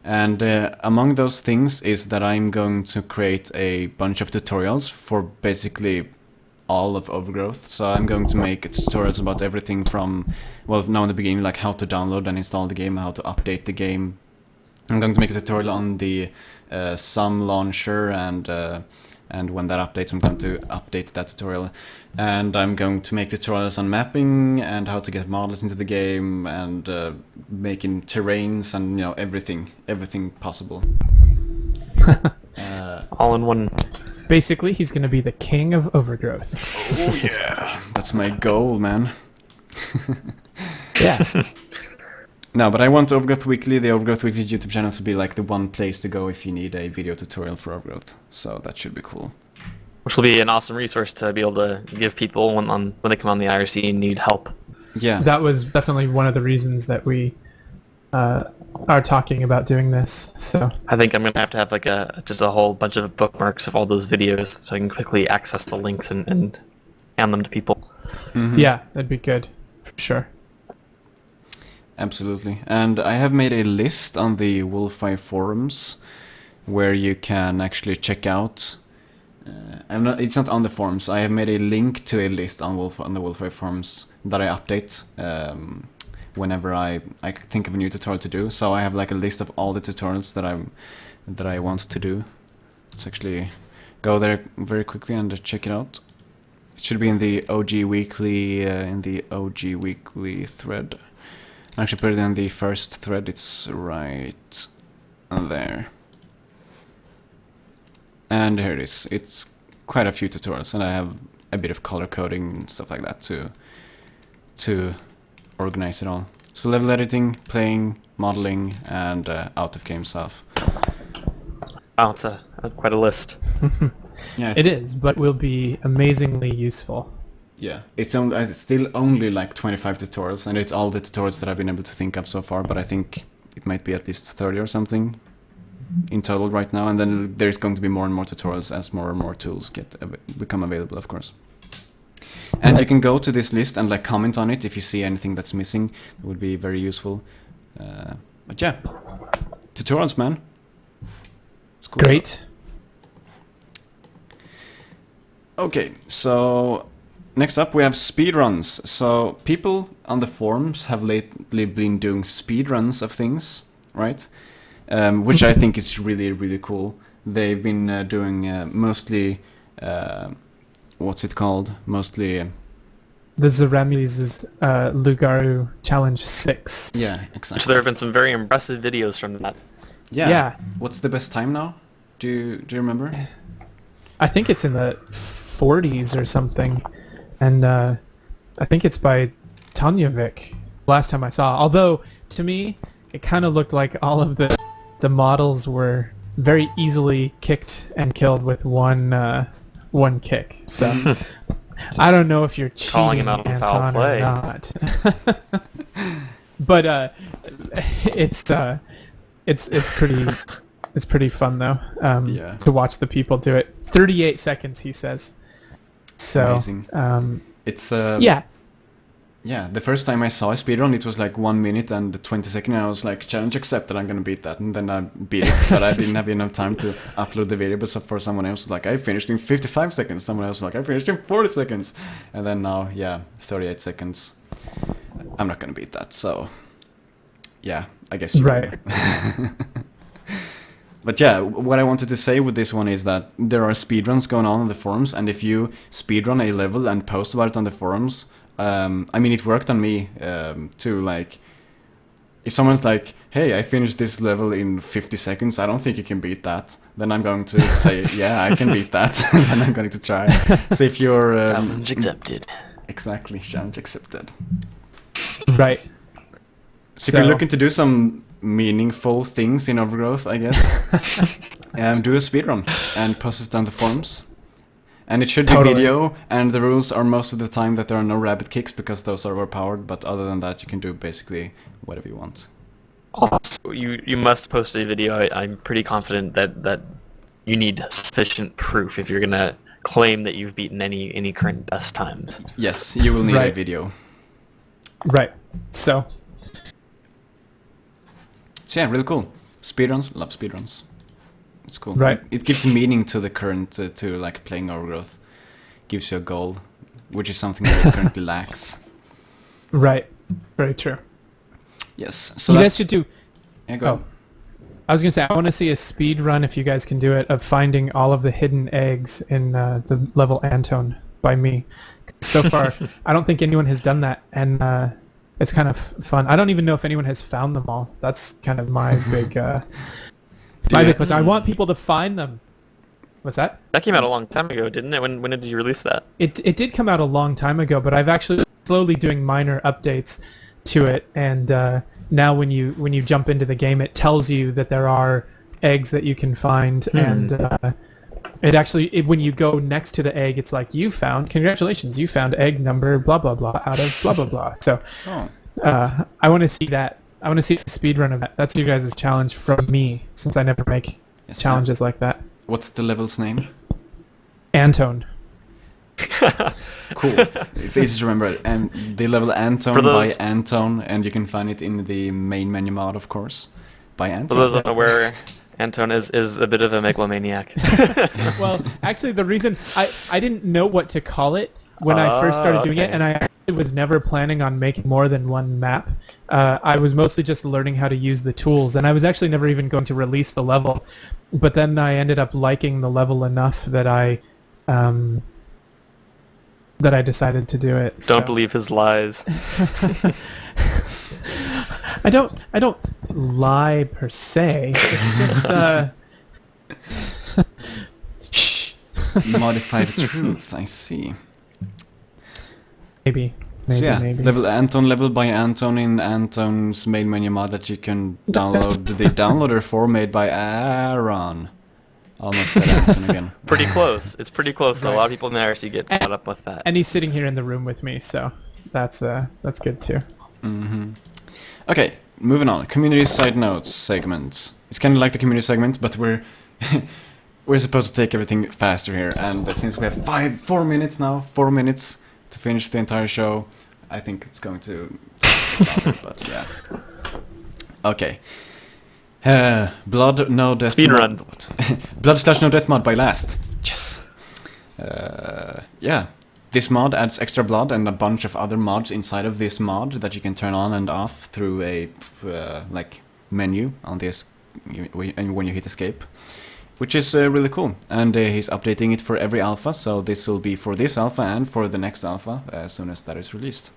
And among those things is that I'm going to create a bunch of tutorials for basically all of Overgrowth. So I'm going to make tutorials about everything from, well, now in the beginning, like how to download and install the game, how to update the game. I'm going to make a tutorial on the Sum launcher, and when that updates, I'm going to update that tutorial. And I'm going to make tutorials on mapping and how to get models into the game, and making terrains, and you know, everything possible. All in one. Basically, he's going to be the king of Overgrowth. Oh yeah, that's my goal, man. Yeah. No, but I want Overgrowth Weekly, the Overgrowth Weekly YouTube channel, to be like the one place to go if you need a video tutorial for Overgrowth. So that should be cool. Which will be an awesome resource to be able to give people when they come on the IRC and need help. Yeah. That was definitely one of the reasons that we are talking about doing this. So I think I'm going to have like just a whole bunch of bookmarks of all those videos so I can quickly access the links and hand them to people. yeah, that'd be good, for sure. Absolutely. And I have made a list on the Wolfeye forums where you can actually check out... it's not on the forums. I have made a link to a list on the Wolfeye forums that I update whenever I think of a new tutorial to do. So I have like a list of all the tutorials that I want to do. Let's actually go there very quickly and check it out. It should be in the OG Weekly thread. I actually put it in the first thread. It's right there. And here it is. It's quite a few tutorials, and I have a bit of color coding and stuff like that to organize it all. So level editing, playing, modeling, and out of game stuff. Wow, it's quite a list. Yeah, It is, but will be amazingly useful. yeah. It's still only like 25 tutorials, and it's all the tutorials that I've been able to think of so far. But I think it might be at least 30 or something in total right now. And then there's going to be more and more tutorials as more and more tools become available, of course. And you can go to this list and like comment on it if you see anything that's missing. It would be very useful. But yeah, tutorials, man. It's cool Great. stuff. Okay, so next up we have speedruns. So people on the forums have lately been doing speedruns of things, right? Which I think is really, really cool. They've been doing mostly, what's it called? Mostly... The Zeramu's Lugaru Challenge 6. Yeah, exactly. So there have been some very impressive videos from that. Yeah. Yeah. What's the best time now? Do you remember? I think it's in the 40s or something. And I think it's by Tanjavik, last time I saw. Although, to me, it kind of looked like all of the models were very easily kicked and killed with one kick. So... I don't know if you're Calling cheating, him out on foul Anton, play. or not. But it's pretty fun though. Yeah. To watch the people do it. 38 seconds, he says. So Amazing. It's yeah. Yeah, the first time I saw a speedrun, it was like 1 minute and 20 seconds, and I was like, challenge accepted, I'm gonna beat that. And then I beat it, but I didn't have enough time to upload the video, but for someone else, like, I finished in 55 seconds. Someone else was like, I finished in 40 seconds. And then now, yeah, 38 seconds. I'm not gonna beat that, so... Yeah, I guess you Right. But yeah, what I wanted to say with this one is that there are speedruns going on the forums, and if you speedrun a level and post about it on the forums, I mean, it worked on me too. Like, if someone's like, "Hey, I finished this level in 50 seconds. I don't think you can beat that." Then I'm going to say, "Yeah, I can beat that," and I'm going to try. So if you're Challenge accepted. exactly, challenge accepted. Right. So if you're looking to do some meaningful things in Overgrowth, I guess, do a speedrun and post it on the forums. And it should be Totally. video, and the rules are most of the time that there are no rabbit kicks because those are overpowered, but other than that you can do basically whatever you want. You must post a video. I'm pretty confident that you need sufficient proof if you're gonna claim that you've beaten any current best times. Yes, you will need a Right. video. Right. So Yeah, really cool. Speedruns, love speedruns. It's cool. Right. It gives meaning to the current, to like playing Overgrowth. Gives you a goal, which is something that it currently lacks. right. Very true. Yes. So You that's... guys should do. Yeah, go Oh. ahead. I was gonna say I want to see a speed run if you guys can do it of finding all of the hidden eggs in the level Anton by me. So far, I don't think anyone has done that, and it's kind of fun. I don't even know if anyone has found them all. That's kind of my big big question. I want people to find them. What's that? That came out a long time ago, didn't it? When did you release that? It did come out a long time ago, but I've actually slowly doing minor updates to it, and now when you jump into the game, it tells you that there are eggs that you can find, and it actually when you go next to the egg, it's like congratulations, you found egg number blah blah blah out of blah blah blah. So Oh. I want to see that. I want to see a speed run of that. That's you guys' challenge from me, since I never make Yes, challenges like that. What's the level's name? Anton. Cool. It's easy to remember. And the level Anton For by those- Anton, and you can find it in the main menu mod, of course, by For Anton. those unaware, Anton is a bit of a megalomaniac. Well, actually, the reason I didn't know what to call it when I first started doing it, okay. and I actually was never planning on making more than one map. I was mostly just learning how to use the tools, and I was actually never even going to release the level. But then I ended up liking the level enough that I decided to do it. Don't believe his lies. I don't lie per se. It's just shh. Modified truth, I see. Maybe. So yeah, Maybe. level Anton, level by Anton in Anton's main menu mod that you can download the downloader for, made by Aaron. Almost said Anton again. Pretty close. It's pretty close. So a Right. lot of people in the IRC get caught up with that. And he's sitting here in the room with me, so that's good too. Okay, moving on. Community side notes segment. It's kind of like the community segment, but we're supposed to take everything faster here. And since we have 4 minutes now, 4 minutes to finish the entire show, I think it's going to. But yeah. Okay. Blood No Death Speedrun. Blood / No Death mod by Last. Yes. Yeah. This mod adds extra blood and a bunch of other mods inside of this mod that you can turn on and off through a like menu on this when you hit escape, which is really cool. And he's updating it for every alpha, so this will be for this alpha and for the next alpha as soon as that is released.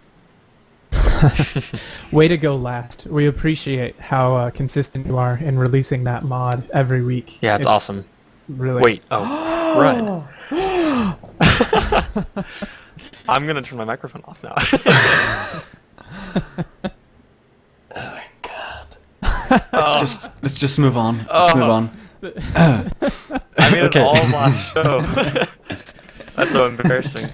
Way to go, Last. We appreciate how consistent you are in releasing that mod every week. Yeah, it's awesome. Really. Wait. Oh, run. I'm gonna turn my microphone off now. Oh my god. Let's just move on. Let's move on. I made it all last show. That's so embarrassing.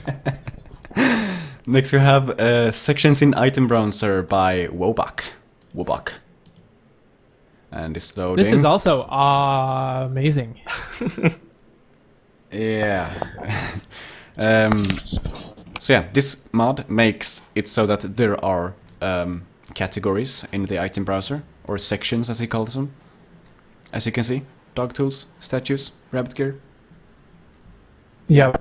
Next we have sections in item browser by Wobak. And it's loading. This is also amazing. Yeah. So yeah, this mod makes it so that there are categories in the item browser, or sections as he calls them. As you can see, dog tools, statues, rabbit gear. Yeah.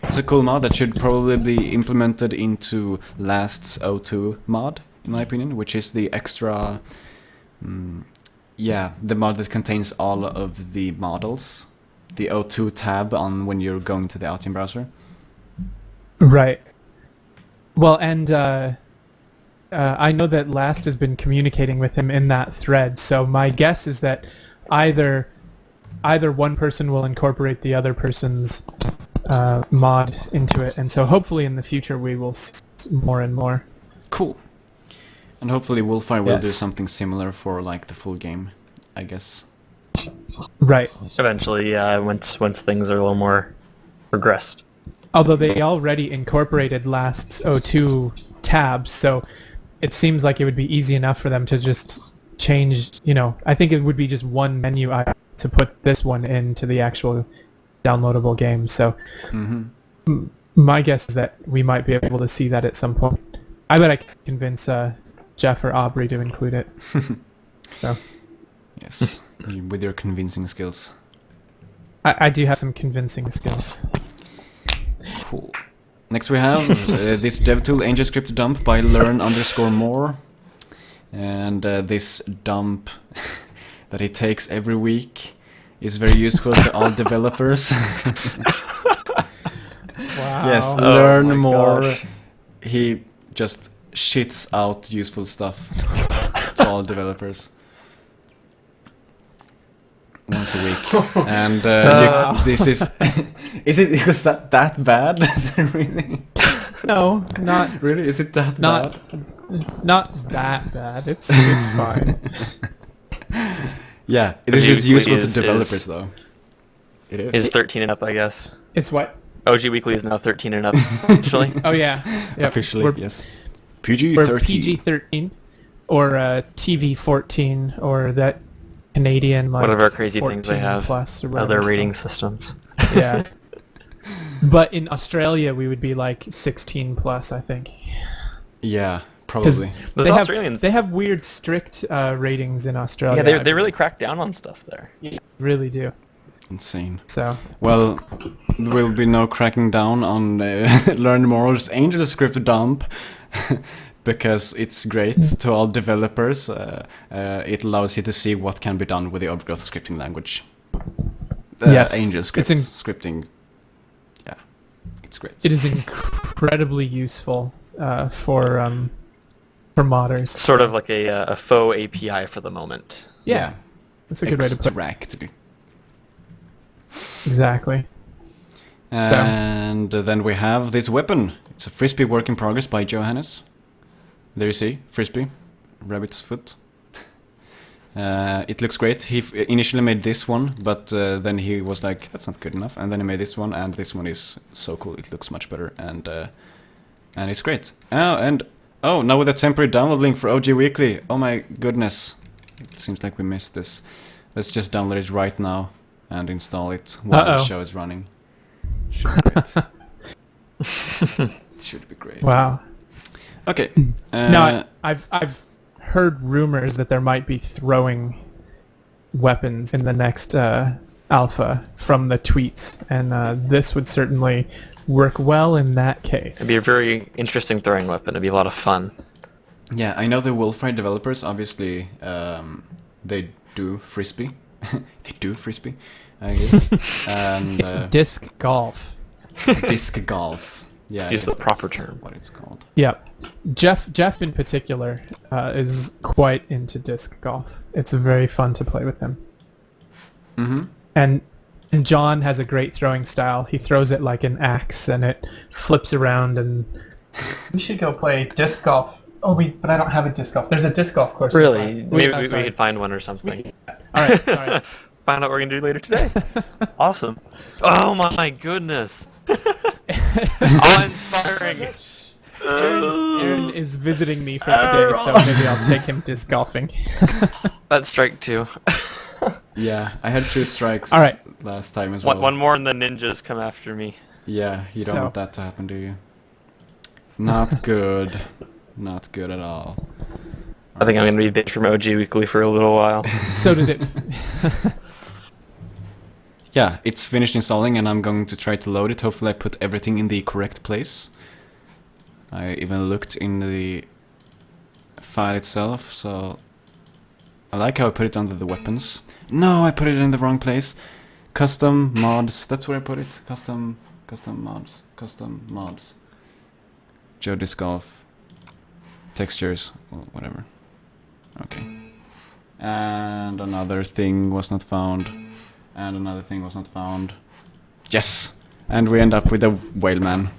It's a cool mod that should probably be implemented into Last's O2 mod, in my opinion, which is the extra, the mod that contains all of the models, the O2 tab on when you're going to the item browser. Right. Well, and I know that Last has been communicating with him in that thread, so my guess is that either one person will incorporate the other person's mod into it, and so hopefully in the future we will see more and more. Cool. And hopefully Wolfire will do Yes. something similar for like the full game, I guess. Right. Eventually, once things are a little more progressed. Although they already incorporated Last's O2 tabs, so it seems like it would be easy enough for them to just change, I think it would be just one menu item to put this one into the actual downloadable game. So my guess is that we might be able to see that at some point. I bet I can convince Jeff or Aubrey to include it. So Yes, with your convincing skills. I do have some convincing skills. Cool. Next we have this dev tool AngelScript dump by learn_more. And this dump that he takes every week is very useful to all developers. Wow. Yes, Oh learn my more. gosh. He just shits out useful stuff to all developers once a week. And this is is that bad? Is it really? No, not Really? Is it that not bad? not that bad. It's fine. Yeah, this OG is useful Weekly to is- developers though. It is. Is 13 and up, I guess. It's what? OG Weekly is now 13 and up, actually. Oh yeah. Yep. Officially, We're, yes. we're PG-13. PG-13 or TV-14 or that Canadian like Whatever crazy things they 14 have. plus or Other whatever rating it's systems. called. Yeah. But in Australia we would be like 16 plus, I think. Yeah, probably. Those They Australians. have weird strict ratings in Australia. Yeah, they really crack down on stuff there. really do. Insane. So Well, there will be no cracking down on Learn More's AngelScript dump because it's great to all developers. It allows you to see what can be done with the Overgrowth scripting language. Yes, AngelScript it's in- scripting. Yeah, it's great. it is incredibly useful for modders. Sort of like a faux API for the moment. Yeah, that's a good way to put it. Extractly. Exactly. And then we have this weapon. It's a frisbee work in progress by Johannes. There you see, frisbee, rabbit's foot. It looks great. He initially made this one, but then he was like, that's not good enough, and then he made this one, and this one is so cool. It looks much better, and it's great. Now with a temporary download link for OG Weekly. Oh my goodness. It seems like we missed this. Let's just download it right now and install it while the show is running. Should be great. It should be great. Wow. Okay. No, I've heard rumors that there might be throwing weapons in the next alpha from the tweets, and this would certainly work well in that case. It'd be a very interesting throwing weapon. It'd be a lot of fun. Yeah, I know the Wolfride developers, obviously, they do frisbee. They do frisbee, I guess. And, it's disc golf. Disc golf. Yeah, Use the proper term. What it's called. Yeah. Jeff in particular is quite into disc golf. It's very fun to play with him. Mm-hmm. And John has a great throwing style. He throws it like an axe, and it flips around. And we should go play disc golf. But I don't have a disc golf. There's a disc golf course. Really? Maybe we could find one or something. All right. Sorry. Find out what we're gonna do later today. Awesome. Oh my goodness. Awe-inspiring. Aaron is visiting me for the day, so maybe I'll take him disc golfing. That's strike 2. Yeah, I had 2 strikes All right. last time as well. One more and the ninjas come after me. Yeah, you don't want that to happen, do you? Not good. Not good at all. I think I'm going to be banned from OG Weekly for a little while. So did it. Yeah, it's finished installing, and I'm going to try to load it. Hopefully I put everything in the correct place. I even looked in the file itself, so... I like how I put it under the weapons. No, I put it in the wrong place. Custom mods, that's where I put it. Custom mods. Joe Disc Golf. Textures, or whatever. Okay. And another thing was not found. And another thing was not found. Yes! And we end up with a whaleman.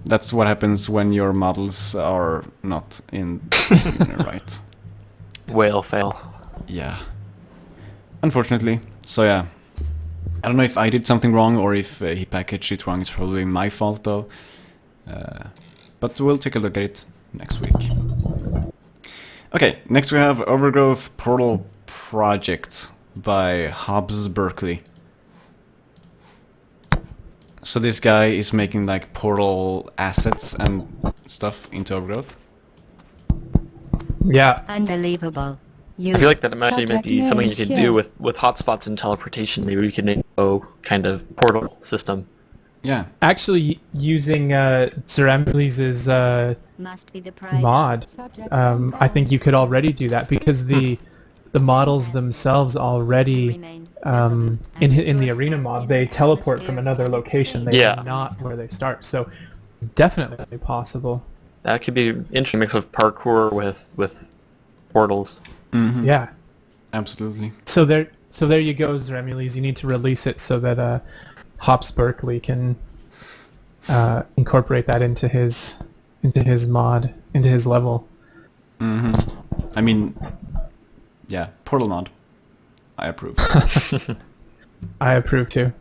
That's what happens when your models are not in right. Whale fail. Yeah. Unfortunately. So yeah. I don't know if I did something wrong or if he packaged it wrong. It's probably my fault though. But we'll take a look at it next week. Okay, next we have Overgrowth Portal Project by Hobbs Berkeley. So this guy is making like portal assets and stuff into Overgrowth. Yeah. Unbelievable. I feel like that actually might be something you could do with hotspots and teleportation. Maybe we could make a kind of portal system. Yeah. Actually, using Zeramiles' Must be the pride. mod, I think you could already do that because the models themselves already in the arena mod they teleport from another location. They are not where they start. So it's definitely possible. That could be an interesting mix of parkour with portals. Mm-hmm. Yeah. Absolutely. So there you go, Zeramiles. You need to release it so that Hobbs Berkeley can incorporate that into his mod, into his level. Mm-hmm. I mean, yeah, portal mod. I approve. I approve too.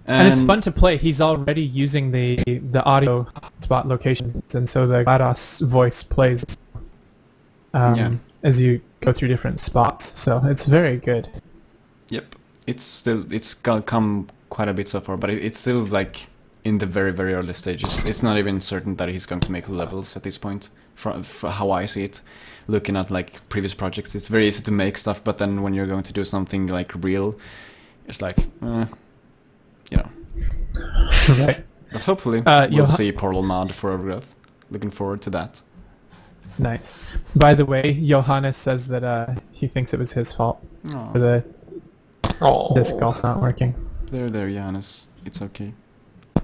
And it's fun to play. He's already using the audio hotspot locations, and so the GLaDOS voice plays as you go through different spots. So it's very good. Yep. It's come quite a bit so far, but it's still like in the very, very early stages. It's not even certain that he's going to make levels at this point, for how I see it. Looking at like previous projects, it's very easy to make stuff, but then when you're going to do something like real, it's like, you know. Right. But hopefully we'll see Portal mod for Overgrowth. Looking forward to that. Nice. By the way, Johannes says that he thinks it was his fault for the disc golf not working. There, Johannes. It's okay.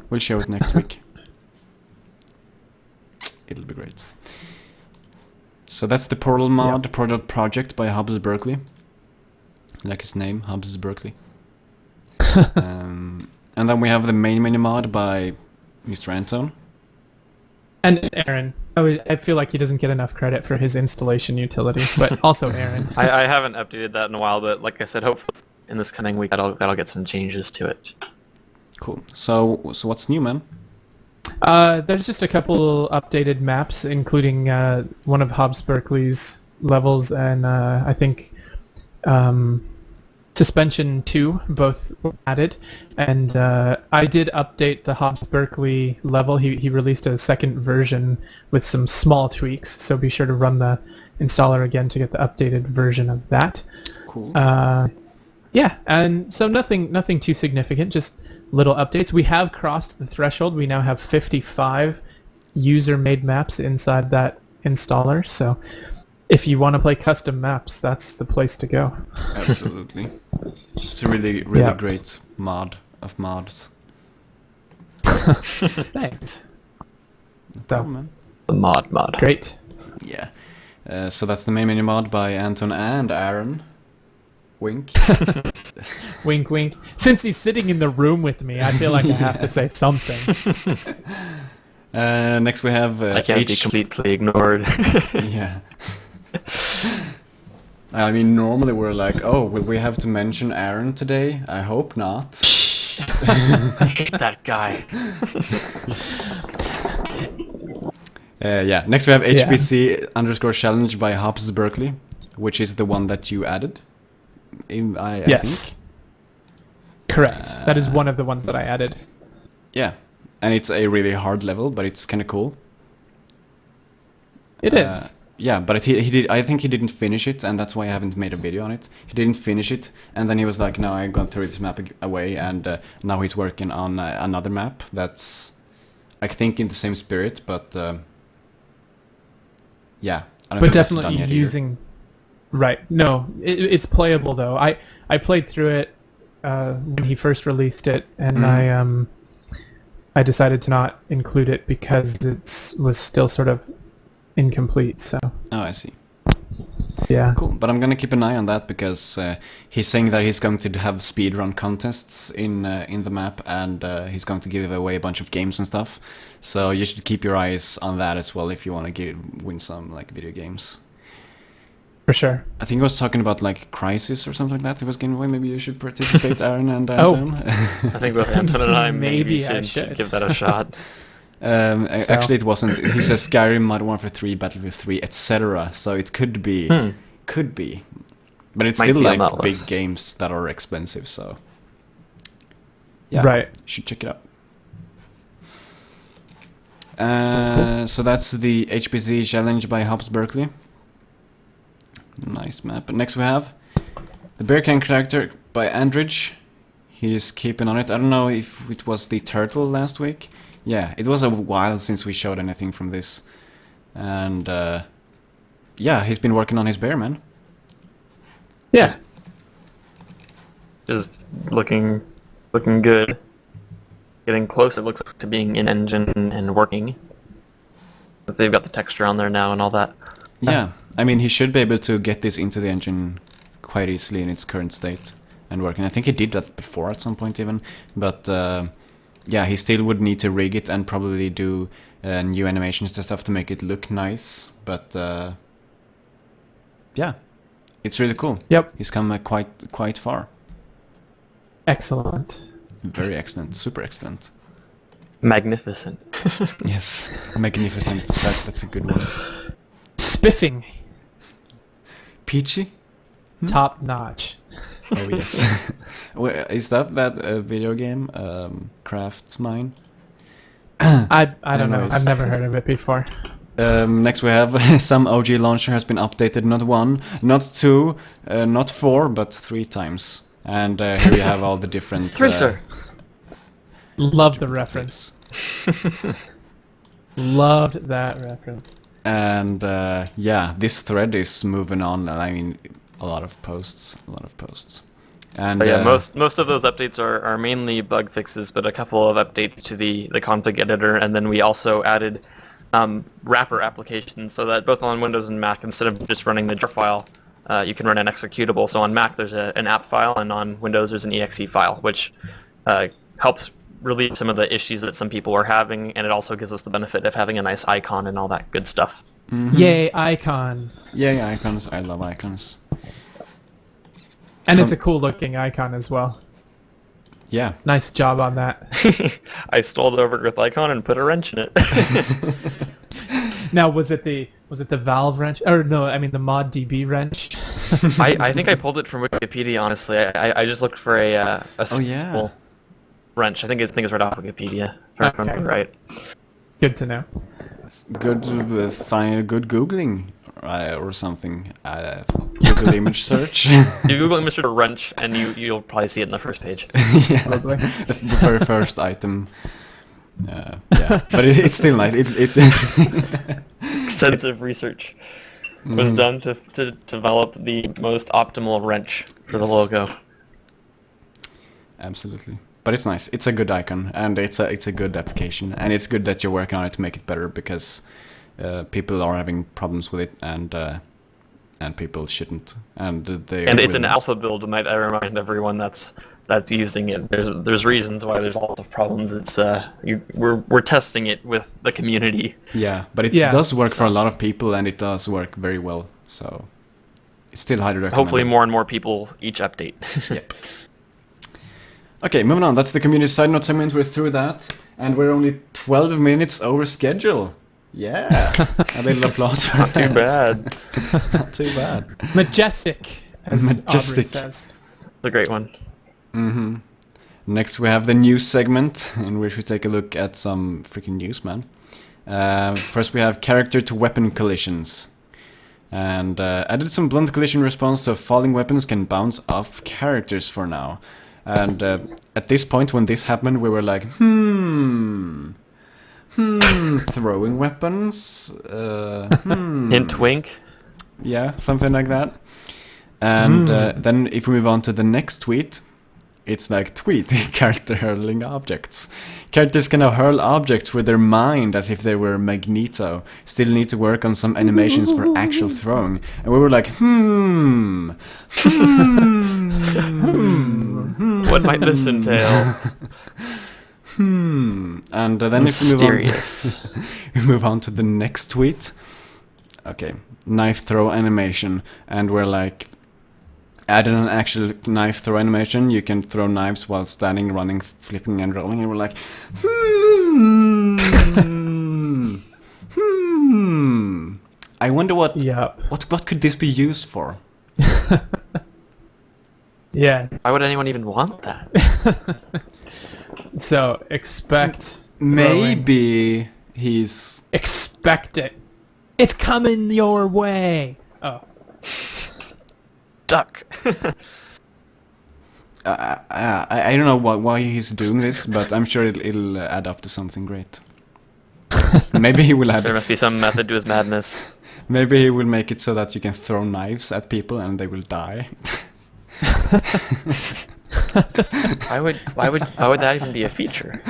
We'll show it next week. It'll be great. So that's the Portal mod, Portal project by Hobbs Berkeley. Like his name, Hobbs Berkeley. And then we have the main mod by Mr. Anton. And Aaron. I feel like he doesn't get enough credit for his installation utility, but also Aaron. I haven't updated that in a while, but like I said, hopefully in this coming week that'll get some changes to it. Cool. So what's new, man? There's just a couple updated maps, including one of Hobbs Berkeley's levels and I think Suspension 2, both were added. And I did update the Hobbs Berkeley level. He released a second version with some small tweaks, so be sure to run the installer again to get the updated version of that. Cool. Yeah, and so nothing too significant, just little updates. We have crossed the threshold. We now have 55 user-made maps inside that installer, so if you want to play custom maps, that's the place to go. Absolutely. It's a really great mod of mods. Thanks. Cool, man. The mod. Great. Yeah. So that's the main menu mod by Anton and Aaron. Wink. Wink, wink. Since he's sitting in the room with me, I feel like I have to say something. Next we have I can't be completely ignored. Yeah. I mean, normally we're like, oh, will we have to mention Aaron today? I hope not. I hate that guy. Yeah. Next we have HPC _ challenge by Hobbs Berkeley, which is the one that you added. I Yes. think. Correct. That is one of the ones that I added. Yeah, and it's a really hard level, but it's kind of cool. It is. Yeah, but he did. I think he didn't finish it, and that's why I haven't made a video on it. He didn't finish it, and then he was like, "No, I've gone through this map away," and now he's working on another map that's, I think, in the same spirit, but yeah. I don't But think that's definitely done yet using... Right. No, it's playable, though. I played through it when he first released it, and I decided to not include it because it was still sort of incomplete, so... Oh, I see. Yeah. Cool, but I'm gonna keep an eye on that because he's saying that he's going to have speedrun contests in the map, and he's going to give away a bunch of games and stuff. So you should keep your eyes on that as well if you want to win some like video games. For sure. I think he was talking about like Crisis or something like that. He was giving away. Maybe you should participate, Aaron and Anton. I think both Anton and I Maybe I should should. give that a shot. Actually, it wasn't. He says Skyrim, Modern Warfare 3, Battlefield 3, etc. So it could be, but it's Might still be on like that big list. games that are expensive. So yeah, Right. you should check it out. So that's the HPC challenge by Hobbs Berkeley. Nice map. But next we have the Bear Can character by Andridge. He's keeping on it. I don't know if it was the turtle last week. Yeah, it was a while since we showed anything from this. And yeah, he's been working on his bear, man. Yeah. Just looking good. Getting close, it looks like, to being in engine and working. But they've got the texture on there now and all that. Yeah, I mean, he should be able to get this into the engine quite easily in its current state and working. I think he did that before at some point even, but yeah, he still would need to rig it and probably do new animations and stuff to make it look nice, but yeah, it's really cool. Yep. He's come quite far. Excellent. Very excellent, super excellent. Magnificent. Yes, magnificent. That's a good one. Spiffing. Peachy? Top notch. Oh yes. Wait, is that video game? Craft Mine? I don't know. Anyways. I've never heard of it before. Next we have some OG launcher has been updated not 1, not 2, not 4, but 3 times. And here we have all the different... 3, sir. Loved the reference. Loved that reference. And yeah, this thread is moving on. I mean, a lot of posts. And But yeah, most of those updates are mainly bug fixes, but a couple of updates to the config editor, and then we also added wrapper applications so that both on Windows and Mac, instead of just running the jar file, you can run an executable. So on Mac there's an app file, and on Windows there's an exe file, which helps relieve some of the issues that some people are having, and it also gives us the benefit of having a nice icon and all that good stuff. Yay, icon. Yay, icons. I love icons. And So- it's a cool looking icon as well. Yeah. Nice job on that. I stole the Overgrowth icon and put a wrench in it. Now, was it the Valve wrench? Or no, I mean the ModDB wrench. I think I pulled it from Wikipedia, honestly. I just looked for a yeah. wrench. I think it's right off Wikipedia, if I remember right. Good to know. Good find good googling or something. Google image search. You Google image a wrench, and you'll probably see it in the first page. Yeah, Probably. the very first item. Yeah, but it's still nice. It Extensive research was done to develop the most optimal wrench for the logo. Absolutely, but it's nice. It's a good icon, and it's a good application, and it's good that you're working on it to make it better because people are having problems with it, and people shouldn't, and they. And it's an will. alpha build. Might I remind everyone that's using it. There's reasons why there's lots of problems. It's we're testing it with the community. Yeah, but it Yeah, does work for a lot of people, and it does work very well. So it's still highly recommended. Hopefully, more and more people each update. Yep. Okay, moving on. That's the community side note segment. We're through that, and we're only 12 minutes over schedule. Yeah, a little applause for Not too that. bad. Not too bad. Majestic, as Majestic. Aubrey says. It's a great one. Mm-hmm. Next, we have the news segment, in which we take a look at some freaking news, man. First, we have character-to-weapon collisions. And added some blunt collision response so falling weapons can bounce off characters for now. And at this point, when this happened, we were like, throwing weapons? Hint wink. Yeah, something like that. And then if we move on to the next tweet, it's like tweet, character hurling objects. Characters can now hurl objects with their mind as if they were Magneto. Still need to work on some animations for actual throwing. And we were like, What might this entail? And then Mysterious. we move on to the next tweet. Okay, knife throw animation. And we're like, added an actual knife throw animation. You can throw knives while standing, running, flipping, and rolling. And we're like, I wonder what could this be used for? Yeah. Why would anyone even want that? So expect. Maybe he's. Expect it. It's coming your way. Oh. Duck. I don't know why he's doing this, but I'm sure it'll add up to something great. Maybe he will add. There must be some method to his madness. Maybe he will make it so that you can throw knives at people and they will die. Why would that even be a feature?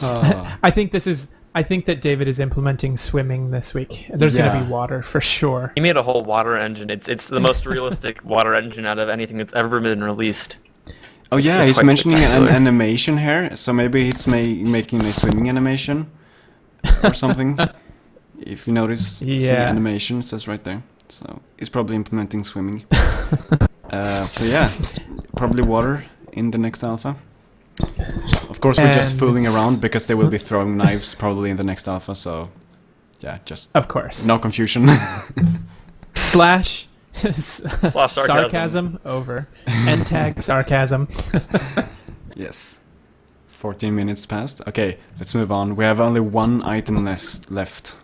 I think that David is implementing swimming this week. There's going to be water for sure. He made a whole water engine. It's the most realistic water engine out of anything that's ever been released. Oh yeah, it's he's quite mentioning an spectacular. animation here, so maybe he's making a swimming animation or something. If you notice, see animation, it says right there. So he's probably implementing swimming. So yeah, probably water in the next alpha. Of course, we're just fooling around because they will be throwing knives probably in the next alpha. So yeah, just of course, no confusion. Slash sarcasm. sarcasm over. End tag sarcasm. Yes. 14 minutes passed. Okay, let's move on. We have only one item left.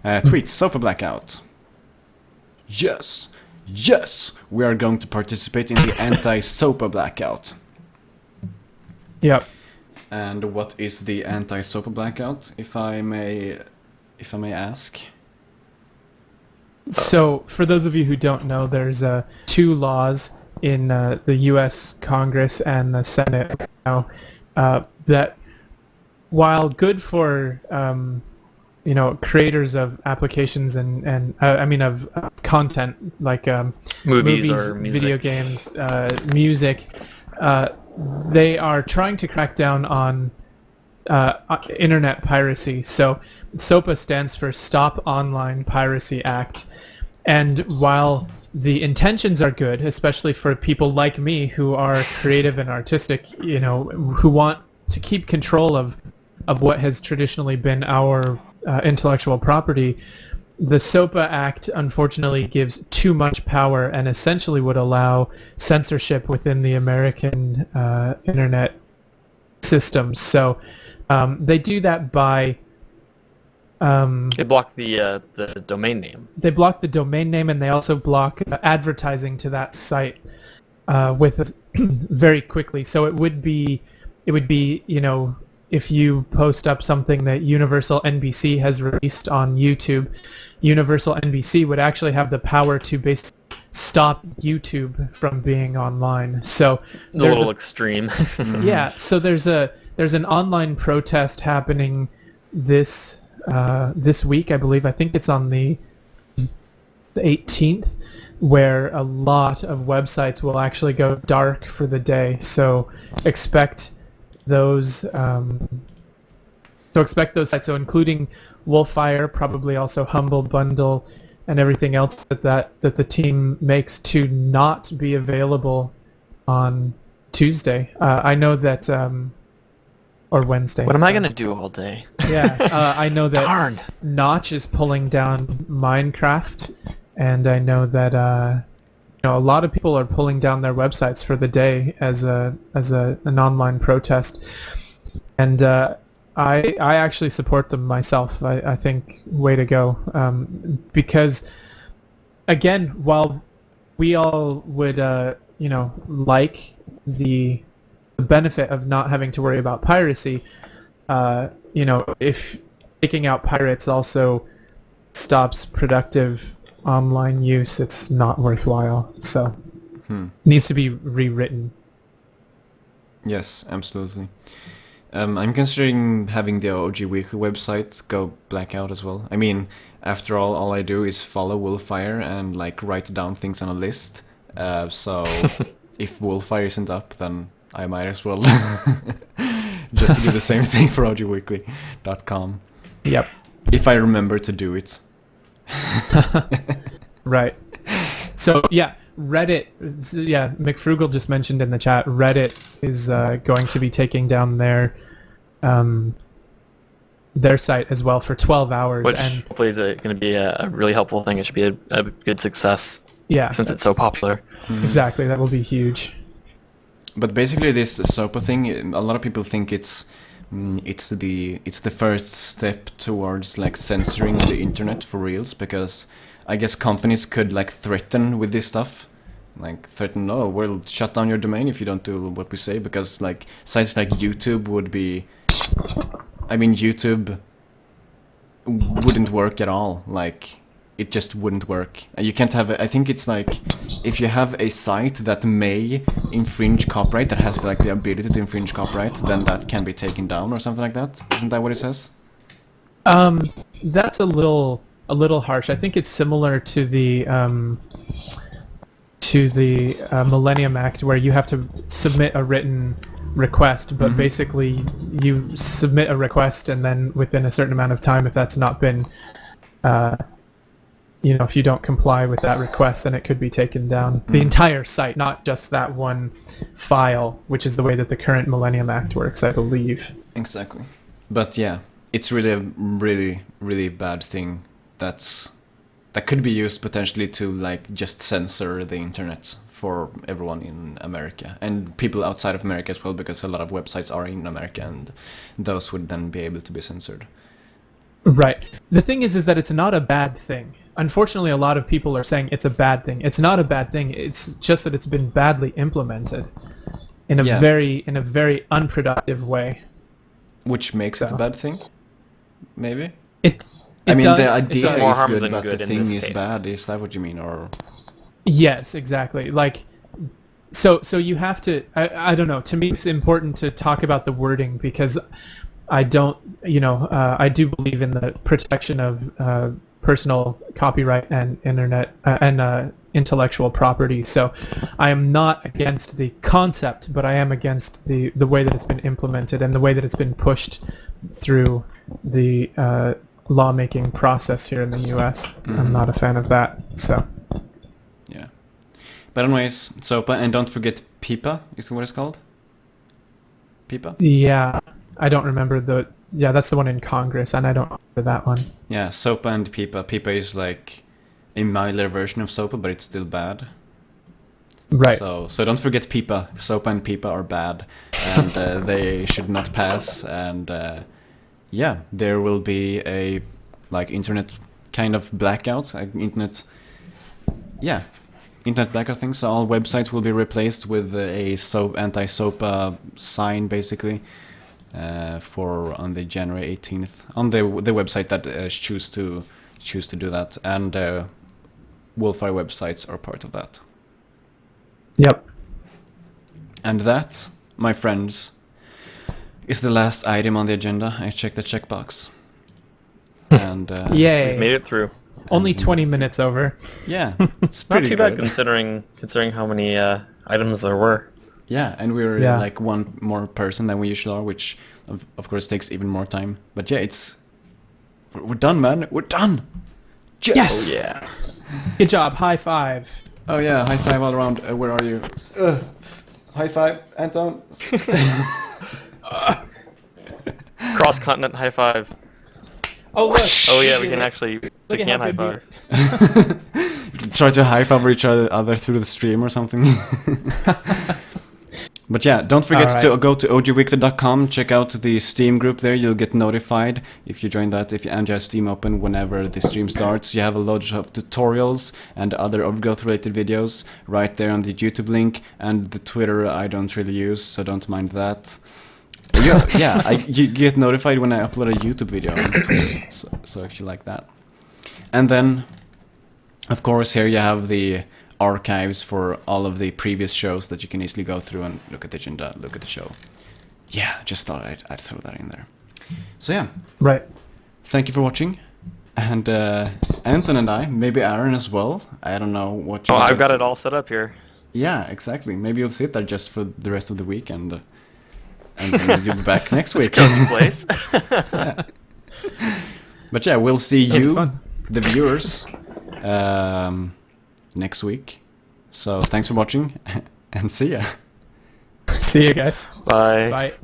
Tweets, Super Blackout. Yes! We are going to participate in the anti-SOPA blackout. Yep. And what is the anti-SOPA blackout, if I may ask? So, for those of you who don't know, there's two laws in the U.S. Congress and the Senate now that, while good for creators of applications and of content like movies or music. video games, music, they are trying to crack down on internet piracy. So SOPA stands for Stop Online Piracy Act. And while the intentions are good, especially for people like me who are creative and artistic, who want to keep control of what has traditionally been our intellectual property, the SOPA Act unfortunately gives too much power and essentially would allow censorship within the American internet system. So they do that by They block the domain name. they block the domain name, and they also block advertising to that site with very quickly. So it would be if you post up something that Universal NBC has released on YouTube, Universal NBC would actually have the power to basically stop YouTube from being online. So A little extreme. yeah, so there's an online protest happening this week, I believe. I think it's on the 18th, where a lot of websites will actually go dark for the day. So expect those sites, so including Wolfire, probably also Humble Bundle, and everything else that the team makes, to not be available on Tuesday. I know that or Wednesday. What am I gonna do all day? Yeah, I know that Darn. Notch is pulling down Minecraft, and I know that a lot of people are pulling down their websites for the day as an online protest, and I actually support them myself. I think way to go, because again, while we all would like the benefit of not having to worry about piracy, if taking out pirates also stops productive online use, it's not worthwhile. So it needs to be rewritten. Yes, absolutely. I'm considering having the OG Weekly website go blackout as well. I mean, after all I do is follow Wolfire and write down things on a list. So if Wolfire isn't up, then I might as well just do the same thing for ogweekly.com. Yep. If I remember to do it. Right. So yeah, Reddit. Yeah, McFrugal just mentioned in the chat, Reddit is going to be taking down their site as well for 12 hours. Which and hopefully is going to be a really helpful thing. It should be a good success. Yeah, Since it's so popular. Exactly, that will be huge. But basically, this SOPA thing, a lot of people think it's the first step towards censoring the internet for reals, because I guess companies could threaten with this stuff, threaten, oh, we'll shut down your domain if you don't do what we say, because sites like YouTube would be, I mean, YouTube wouldn't work at all. It just wouldn't work. And you can't have I think it's if you have a site that may infringe copyright, that has the ability to infringe copyright, then that can be taken down or something like that. Isn't that what it says? That's a little harsh. I think it's similar to the Millennium Act, where you have to submit a written request, but basically you submit a request, and then within a certain amount of time, if that's not been if you don't comply with that request, then it could be taken down. The entire site, not just that one file, which is the way that the current Millennium Act works, I believe. Exactly. But yeah, it's really a really, really bad thing that could be used potentially to just censor the internet for everyone in America and people outside of America as well, because a lot of websites are in America, and those would then be able to be censored. Right. The thing is that it's not a bad thing. Unfortunately, a lot of people are saying it's a bad thing. It's not a bad thing. It's just that it's been badly implemented in a very unproductive way. Which makes it a bad thing? Maybe? The idea More is harm good, than but good the in thing this is case. bad. Is that what you mean? Or Yes, exactly. So you have to, I don't know, to me it's important to talk about the wording, because I don't, I do believe in the protection of personal copyright and internet and intellectual property. So I am not against the concept, but I am against the way that it's been implemented and the way that it's been pushed through the lawmaking process here in the U.S. I'm not a fan of that. So Yeah. But anyways, SOPA, and don't forget PIPA, is what it's called? PIPA? yeah, I don't remember that's the one in Congress, and I don't remember that one. Yeah, SOPA and PIPA. PIPA is like a milder version of SOPA, but it's still bad. Right. So don't forget PIPA. SOPA and PIPA are bad, and they should not pass. And yeah, there will be a like internet kind of blackout, internet blackout thing. So all websites will be replaced with a anti-SOPA sign, basically, for on the January 18th on the website that choose to do that, and Wolfire websites are part of that. Yep. And that, my friends, is the last item on the agenda. I checked the checkbox. And Yay. We made it through. Only 20 minutes over. yeah, it's Not pretty too good. bad considering how many items there were. Yeah, and we were Yeah. like one more person than we usually are, which of course takes even more time. But yeah, we're done, man. We're done. Yes! Oh yeah. Good job. High five. Oh yeah, high five all around. Where are you? High five, Anton. Cross-continent high five. Oh, look. Oh yeah, we can actually Look at can how high good five. Try to high five each other through the stream or something. But yeah, don't forget to go to ogweekly.com, check out the Steam group there. You'll get notified if you join that, and you have Steam open whenever the stream starts. You have a lot of tutorials and other Overgrowth related videos right there on the YouTube link, and the Twitter I don't really use, so don't mind that. You get notified when I upload a YouTube video on Twitter, so if you like that. And then, of course, here you have the archives for all of the previous shows that you can easily go through and look at the agenda, look at the show. Yeah, just thought I'd throw that in there. So yeah, Right. thank you for watching. And Anton and I, maybe Aaron as well. I don't know what you Oh, I've guys- got it all set up here. Yeah, exactly. Maybe you'll sit there just for the rest of the week, and then you'll be back next week. Cozy place. Yeah. But yeah, we'll see It's you, fun. the viewers, next week. So thanks for watching, and see ya. See you guys. Bye. Bye.